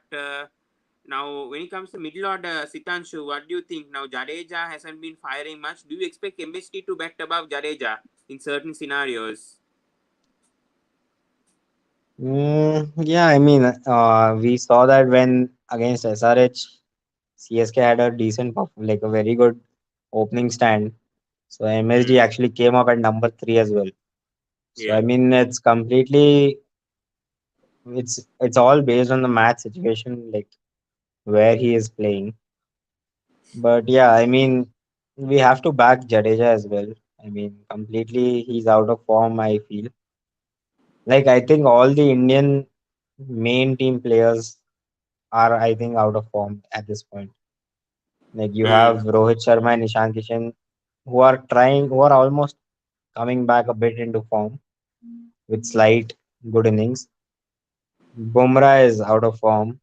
now when it comes to middle order, Sitanshu, what do you think? Now Jadeja hasn't been firing much. Do you expect MST to bat above Jadeja in certain scenarios? Yeah, I mean, we saw that when against SRH, CSK had a decent, like a very good opening stand. So MSD Hmm. actually came up at number three as well. So I Yeah. mean, it's all based on the match situation, like where he is playing. But yeah, I mean, we have to back Jadeja as well. I mean, completely he's out of form, I feel. Like I think all the Indian main team players are, I think, out of form at this point. Like you Hmm. have Rohit Sharma and Ishan Kishan who are almost coming back a bit into form with slight good innings. Bumrah is out of form.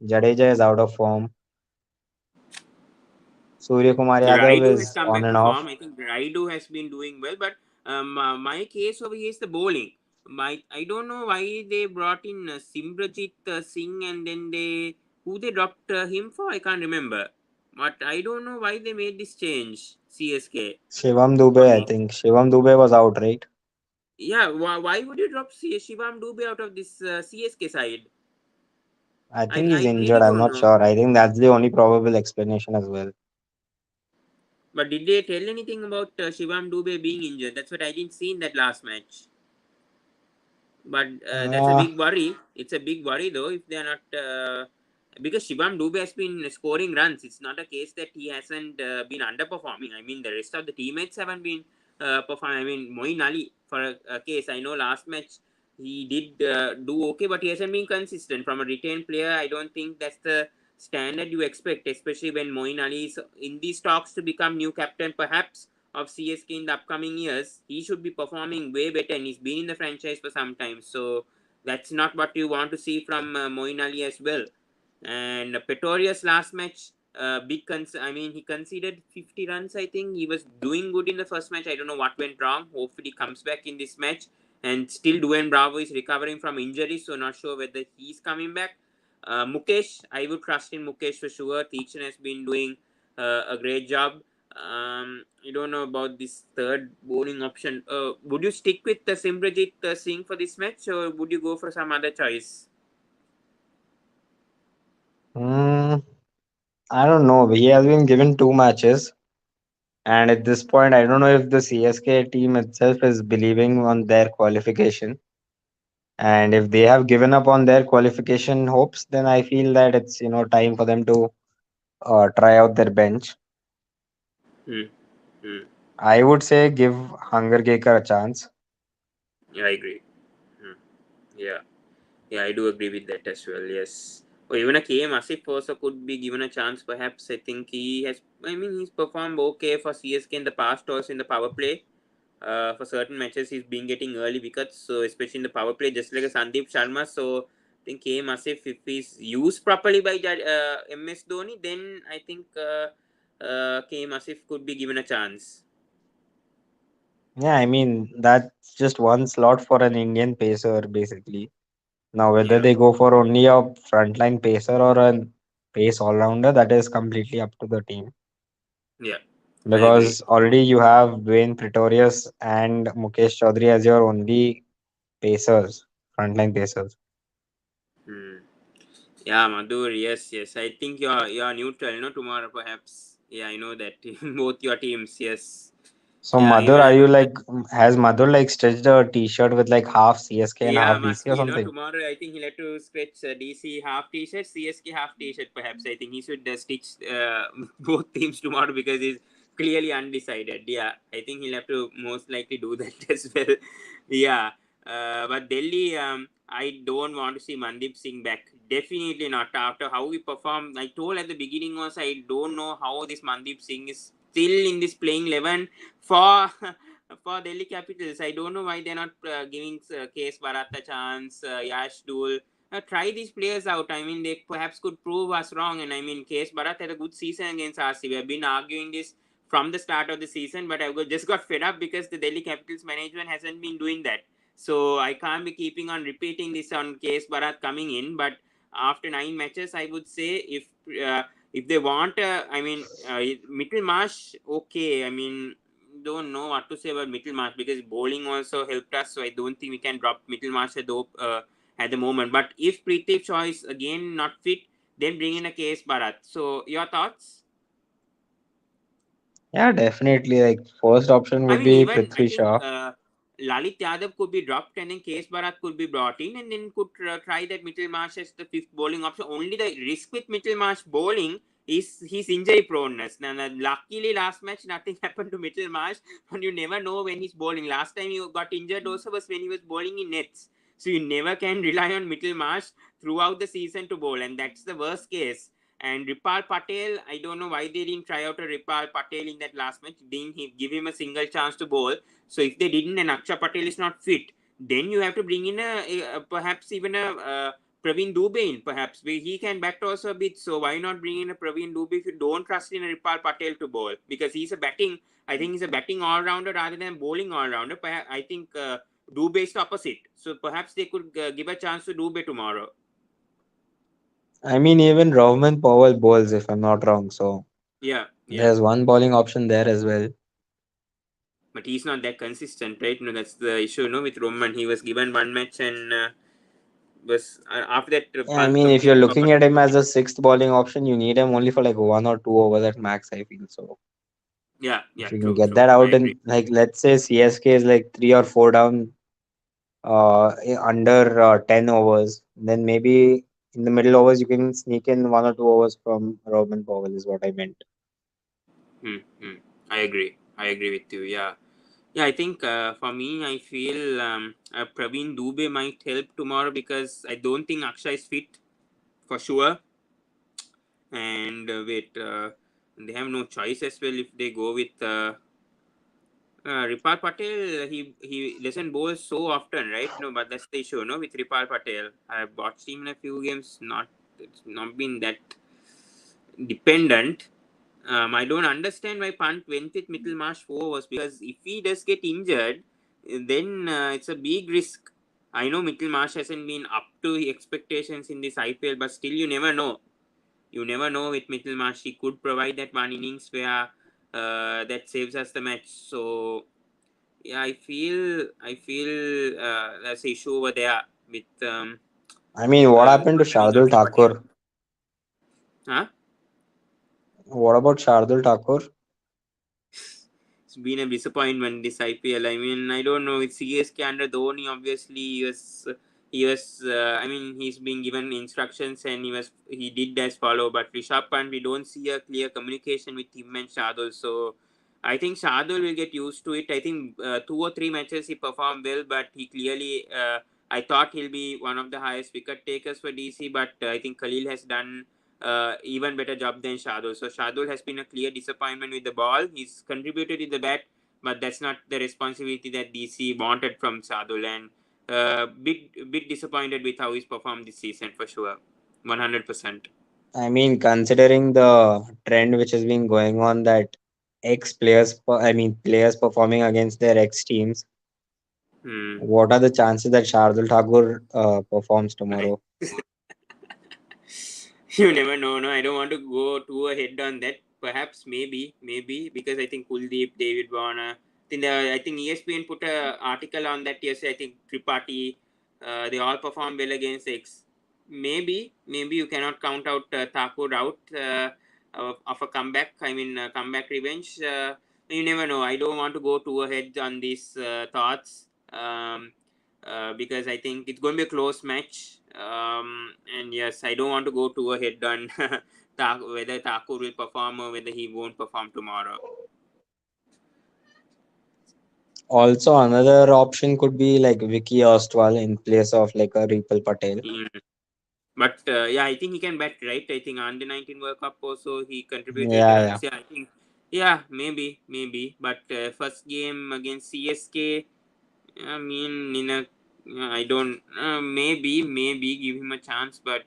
Jadeja is out of form. Surya Kumar Yadav Raidu has is come on back and to off. form. I think Raidu has been doing well, but my case over here is the bowling. I don't know why they brought in Simrajit Singh and then they who they dropped him for. I can't remember, but I don't know why they made this change. CSK Shivam Dubey, on I think. Shivam Dubey was out, right? yeah. Why would you drop Shivam Dubey out of this CSK side? I I think he's I really injured. I'm don't not know. sure. I think that's the only probable explanation as well. But did they tell anything about Shivam Dubey being injured? That's what I didn't see in that last match. But that's a Uh, big worry. It's a big worry though if they are not because Shivam Dube has been scoring runs. It's not a case that he hasn't been underperforming. I mean, the rest of the teammates haven't been performing. I mean, Moin Ali for a case. I know last match he did do okay, but he hasn't been consistent. From a retained player, I don't think that's the standard you expect, especially when Moin Ali is in these talks to become new captain, perhaps of CSK in the upcoming years. He should be performing way better, and he's been in the franchise for some time. So that's not what you want to see from Moin Ali as well. And Pretorius last match, I mean, he conceded 50 runs. I think he was doing good in the first match. I don't know what went wrong. Hopefully, he comes back in this match. And still, Dwayne Bravo is recovering from injury, so not sure whether he's coming back. Mukesh, I would trust in Mukesh for sure. Teachin has been doing a great job. I don't know about this third bowling option. Would you stick with the Simrajit Singh for this match, or would you go for some other choice? mm, I don't know. He has been given two matches, and at this point, I don't know if the CSK team itself is believing on their qualification. And if they have given up on their qualification hopes, then I feel that it's time for them to try out their bench. Hmm. Hmm. I would say give Hunger Gaker a chance. Yeah, I agree. Hmm. Yeah. Yeah, I do agree with that as well. Yes. Or even a KM Asif also could be given a chance. Perhaps I think he has. I mean, he's performed okay for CSK in the past, also in the power play. For certain matches, he's been getting early wickets. So especially in the power play, just like a Sandeep Sharma. So I think KM Asif, if he's used properly by MS Dhoni, then I think KM Asif could be given a chance. Yeah, I mean, that's just one slot for an Indian pacer, basically. Now, whether Yeah. they go for only a frontline pacer or a pace all rounder, that is completely up to the team. Yeah. I agree. Because already you have Dwayne Pretorius and Mukesh Chaudhary as your only pacers, frontline pacers. Hmm. Yeah, Madhur. Yes, yes. I think you're neutral. Tomorrow perhaps. Yeah, I know that. Both your teams, yes. So Yeah, Madhur, even are I you was like has Madhur like stitched a t-shirt with like half CSK and Yeah, half must DC or be. something? Tomorrow I think he'll have to stretch DC half t-shirt, CSK half t-shirt perhaps. I think he should stitch both teams tomorrow because he's clearly undecided. Yeah, I think he'll have to most likely do that as well. Yeah, but Delhi, I don't want to see Mandeep Singh back. Definitely not. After how we performed, I told at the beginning was I don't know how this Mandeep Singh is still in this playing 11 for for Delhi Capitals. I don't know why they're not giving Case Bharat a chance, Yash Dul. Try these players out. I mean, they perhaps could prove us wrong. And I mean, Case Bharat had a good season against RC. We have been arguing this from the start of the season, but just got fed up because the Delhi Capitals management hasn't been doing that. So I can't be keeping on repeating this on Case Bharat coming in. But after 9 matches, I would say if they want, I mean, Middlemarsh, okay. I mean, don't know what to say about Middlemarsh because bowling also helped us. So I don't think we can drop Middlemarsh at the moment. But if Preeti Choice again not fit, then bring in a KS Bharat. So your thoughts? Yeah, definitely. Like first option I would mean, be even I Prithvi think Shaw. Lalit Yadav could be dropped and then KS Bharat could be brought in and then could try that Middlemarsh as the fifth bowling option. Only the risk with Middlemarsh bowling is his injury proneness. Now, luckily, last match nothing happened to Middlemarsh, but you never know when he's bowling. Last time he got injured also was when he was bowling in nets. So you never can rely on Middlemarsh throughout the season to bowl, and that's the worst case. And Ripal Patel, I don't know why they didn't try out a Ripal Patel in that last match. Didn't he give him a single chance to bowl? So if they didn't, and Aksha Patel is not fit, then you have to bring in a perhaps even a Praveen Dubey in. Perhaps he can bat also a bit. So why not bring in a Praveen Dubey if you don't trust in a Ripal Patel to bowl? Because he's a batting. I think he's a batting all rounder rather than bowling all rounder. I think Dubey is the opposite. So perhaps they could give a chance to Dubey tomorrow. I mean, even Rahman Powell bowls, if I'm not wrong. So Yeah, yeah. there's one bowling option there as well. But he's not that consistent, right? No, that's the issue. No, with Roman, he was given one match and was after that Yeah, I Pant mean, if you're completely looking forgot. at him as a sixth bowling option, you need him only for like 1 or 2 overs at max, I feel. So Yeah, if yeah, you can true, get true. that I out agree. in like let's say CSK is like 3 or 4 down under 10 overs, then maybe in the middle overs you can sneak in 1 or 2 overs from Robin Powell is what I meant. Hmm, hmm. I agree. I agree with you. Yeah, yeah. I think for me, I feel Praveen Dubey might help tomorrow because I don't think Akshay is fit for sure. And wait, they have no choice as well if they go with Ripal Patel. He doesn't bowl so often, right? No, but that's the issue. No, with Ripal Patel, I've watched him in a few games. Not it's not been that dependent. I don't understand why Pant went with Middlemarsh 4 overs because if he does get injured, then it's a big risk. I know Middlemarsh hasn't been up to expectations in this IPL, but still you never know. You never know with Middlemarsh. He could provide that one innings where that saves us the match. So yeah, I feel there's an issue over there with I mean, what happened to not having Shardul Akshay Patel. Thakur? Huh? What about Shardul Thakur? It's been a disappointment this IPL. I mean, I don't know. It's CSK under Dhoni. Obviously, he was. I mean, he's been given instructions and he did as follow. But Rishabh Pant, we don't see a clear communication with him and Shardul. So I think Shardul will get used to it. I think 2 or 3 matches he performed well, but he clearly. I thought he'll be one of the highest wicket takers for DC, but I think Khalil has done even better job than Shardul. So Shardul has been a clear disappointment with the ball. He's contributed with the bat, but that's not the responsibility that DC wanted from Shardul. And bit disappointed with how he's performed this season for sure, 100%. I mean, considering the trend which has been going on that I mean, players performing against their ex teams, Hmm. what are the chances that Shardul Thakur performs tomorrow? You never know. No, I don't want to go too ahead on that. Perhaps, maybe because I think Kuldeep, David Warner. I think ESPN put a article on that yesterday. I think Tripathi, they all perform well against X. Maybe you cannot count out Thakur out. of a comeback. I mean, comeback revenge. You never know. I don't want to go too ahead on these thoughts, because I think it's going to be a close match. And yes, I don't want to go too ahead on whether Thakur will perform or whether he won't perform tomorrow. Also, another option could be like Vicky Ostwal in place of like a Ripal Patel. Mm. But yeah, I think he can bat, right? I think under 19 World Cup also he contributed Yeah, yeah. runs. Yeah, I think. Yeah, maybe. But first game against CSK, I mean, I don't. Maybe give him a chance, but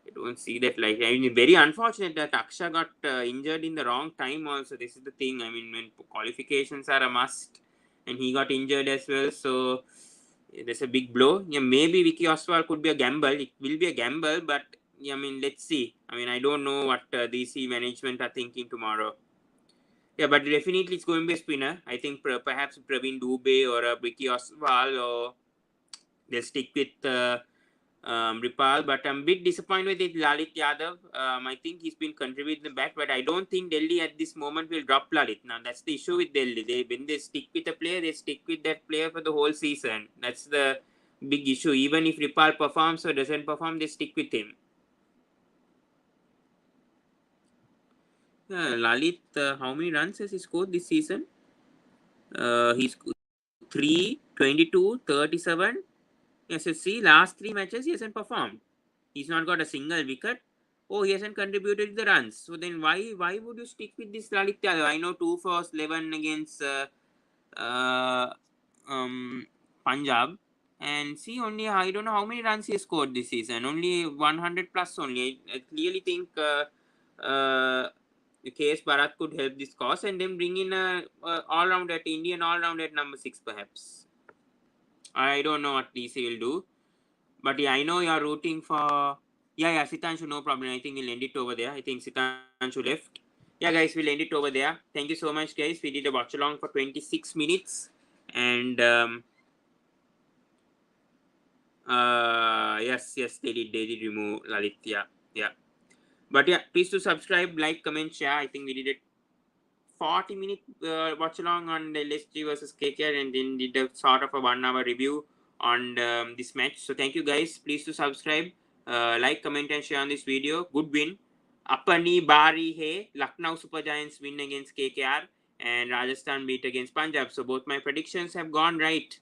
I don't see that. Like, I mean, very unfortunate that Aksha got injured in the wrong time. Also, this is the thing. I mean, when qualifications are a must, and he got injured as well, so there's a big blow. Yeah, maybe Vicky Oswald could be a gamble. It will be a gamble, but yeah, I mean, let's see. I mean, I don't know what DC management are thinking tomorrow. Yeah, but definitely it's going to be a spinner. I think perhaps Praveen Dubey or Vicky Oswald, or they'll stick with Ripal. But I'm a bit disappointed with Lalit Yadav. I think he's been contributing the bat, but I don't think Delhi at this moment will drop Lalit. Now that's the issue with Delhi. When they stick with a player, they stick with that player for the whole season. That's the big issue. Even if Ripal performs or doesn't perform, they stick with him. Lalit, how many runs has he scored this season? He's 3, 22, 37. SSC last 3 matches he hasn't performed. He's not got a single wicket. Oh, he hasn't contributed the runs. So then why would you stick with this Lalit Yadav? I know 2 for 11 against uh, Punjab, and see only I don't know how many runs he scored this season. Only 100 plus only. I clearly think KS Bharat could help this cause, and then bring in a all round at Indian all round at number 6 perhaps. I don't know what DC will do. But yeah, I know you're rooting for. Yeah, Sitanshu, no problem. I think we'll end it over there. I think Sitanshu left. Yeah, guys, we'll end it over there. Thank you so much, guys. We did a watch along for 26 minutes. And yes, they did remove Lalit. Yeah. But yeah, please do subscribe, like, comment, share. I think we did it 40-minute watch along on the LSG versus KKR, and then did a sort of a 1 hour review on this match. So thank you guys. Please to subscribe, like, comment, and share on this video. Good win. Apani Bari Hai. Lucknow Super Giants win against KKR, and Rajasthan beat against Punjab. So both my predictions have gone right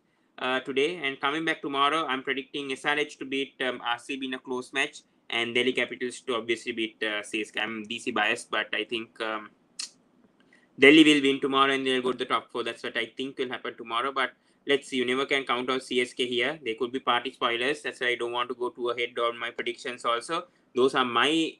today. And coming back tomorrow, I'm predicting SRH to beat RCB in a close match, and Delhi Capitals to obviously beat CSK. I'm DC biased, but I think Delhi will win tomorrow and they'll go to the top 4. That's what I think will happen tomorrow. But let's see. You never can count on CSK here. They could be party spoilers. That's why I don't want to go too ahead on my predictions also. Those are my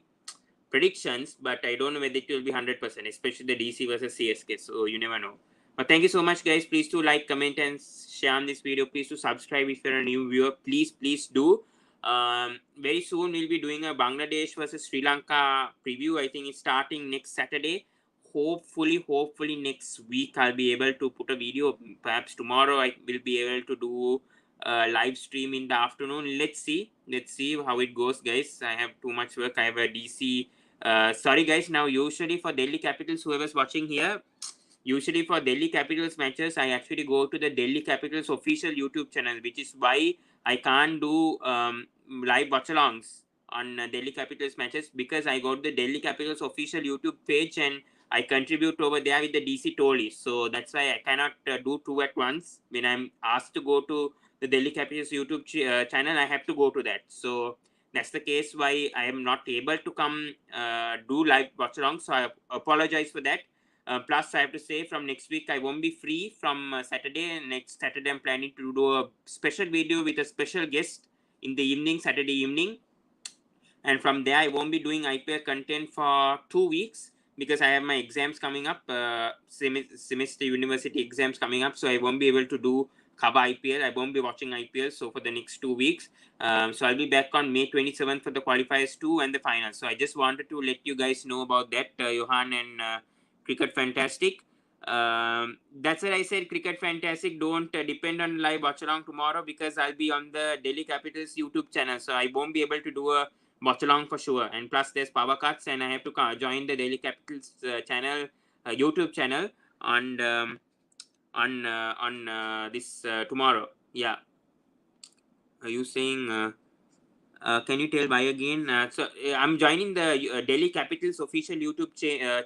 predictions, but I don't know whether it will be 100%, especially the DC versus CSK. So you never know. But thank you so much, guys. Please do like, comment, and share on this video. Please do subscribe if you're a new viewer. Please do. Very soon we'll be doing a Bangladesh versus Sri Lanka preview. I think it's starting next Saturday. Hopefully next week I'll be able to put a video. Perhaps tomorrow I will be able to do a live stream in the afternoon. Let's see how it goes, guys. I have too much work. I have a DC. Sorry, guys. Now, usually for Delhi Capitals, whoever's watching here, usually for Delhi Capitals matches, I actually go to the Delhi Capitals official YouTube channel, which is why I can't do live watch-alongs on Delhi Capitals matches, because I go to the Delhi Capitals official YouTube page and I contribute over there with the DC Tollies. So that's why I cannot do 2 at once. When I'm asked to go to the Delhi Capitals YouTube channel, I have to go to that. So that's the case why I am not able to come do live watch along. So I apologize for that. Plus, I have to say from next week I won't be free from Saturday. Next Saturday, I'm planning to do a special video with a special guest in the evening, Saturday evening. And from there, I won't be doing IPL content for 2 weeks because I have my exams coming up, semester university exams coming up. So I won't be able to do cover IPL. I won't be watching IPL. So for the next 2 weeks, so I'll be back on May 27th for the qualifiers 2 and the final. So I just wanted to let you guys know about that, Johan and Cricket Fantastic. That's what I said. Cricket Fantastic. Don't depend on live watch along tomorrow because I'll be on the Delhi Capitals YouTube channel. So I won't be able to do a watch along for sure. And plus, there's power cuts, and I have to join the Daily Capitals channel, YouTube channel on this tomorrow. Yeah, are you saying? Can you tell why again? I'm joining the Delhi Capitals official YouTube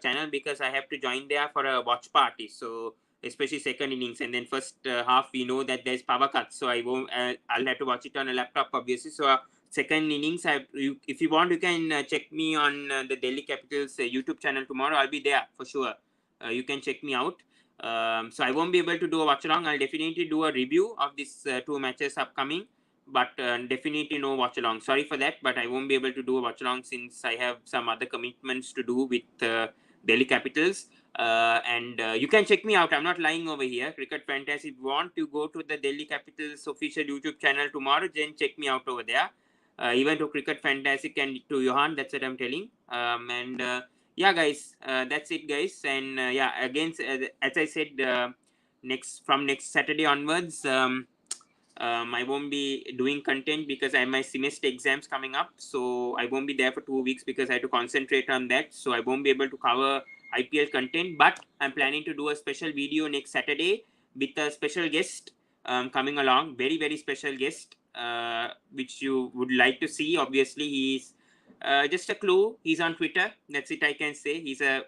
channel because I have to join there for a watch party. So especially second innings, and then first half we know that there's power cuts, so I won't. I'll have to watch it on a laptop obviously. So second innings, if you want, you can check me on the Delhi Capitals YouTube channel tomorrow. I'll be there for sure. You can check me out. So I won't be able to do a watch along. I'll definitely do a review of these two matches upcoming, but definitely no watch along. Sorry for that, but I won't be able to do a watch along since I have some other commitments to do with Delhi Capitals. And you can check me out. I'm not lying over here. Cricket Fantasy. If you want to go to the Delhi Capitals official YouTube channel tomorrow, then check me out over there. Even to Cricket Fantastic and to Johan, that's what I'm telling. And yeah, guys, that's it, guys. And yeah, again, as I said, from next Saturday onwards, I won't be doing content because I have my semester exams coming up. So I won't be there for 2 weeks because I have to concentrate on that. So I won't be able to cover IPL content. But I'm planning to do a special video next Saturday with a special guest coming along. Very, very special guest, which you would like to see. Obviously, he's just a clue. He's on Twitter. That's it. I can say he's a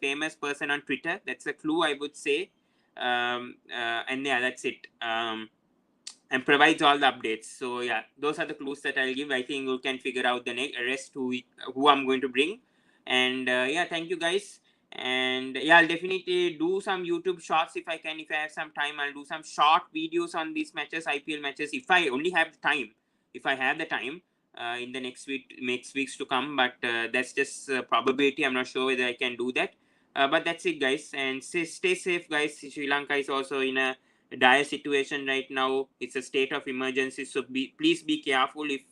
famous person on Twitter. That's a clue I would say. And yeah, that's it. And provides all the updates. So yeah, those are the clues that I'll give. I think you can figure out the rest who I'm going to bring. And yeah, thank you guys. And yeah, I'll definitely do some YouTube shorts if I can. If I have some time, I'll do some short videos on these matches, IPL matches, if I only have the time. If I have the time in the next weeks to come, but that's just a probability. I'm not sure whether I can do that. But that's it, guys. And stay safe, guys. Sri Lanka is also in a dire situation right now. It's a state of emergency, so please be careful. If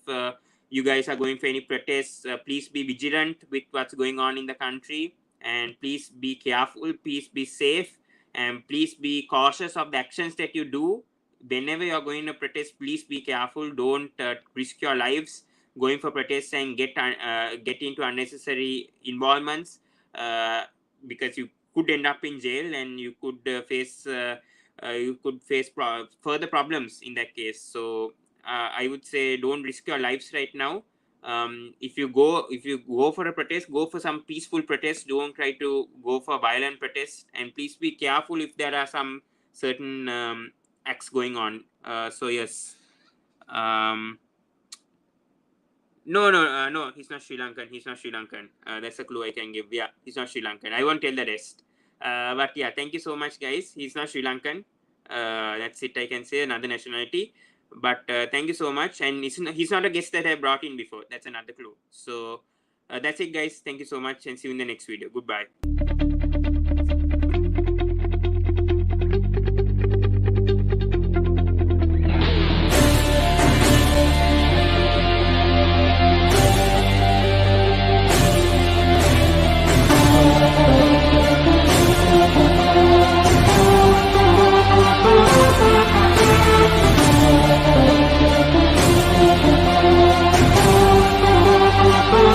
you guys are going for any protests, please be vigilant with what's going on in the country, and please be careful, please be safe, and please be cautious of the actions that you do. Whenever you're going to protest, please be careful. Don't risk your lives going for protests and get into unnecessary involvements, because you could end up in jail, and you could face further problems in that case. So I would say don't risk your lives right now. If you go for a protest, go for some peaceful protest. Don't try to go for violent protests, and please be careful if there are some certain acts going on. So yes. No, he's not Sri Lankan. He's not Sri Lankan. That's a clue I can give. Yeah, he's not Sri Lankan. I won't tell the rest. But yeah, thank you so much, guys. He's not Sri Lankan. That's it. I can say another nationality. But thank you so much. And he's not a guest that I brought in before. That's another clue. So that's it, guys. Thank you so much, and see you in the next video. Goodbye.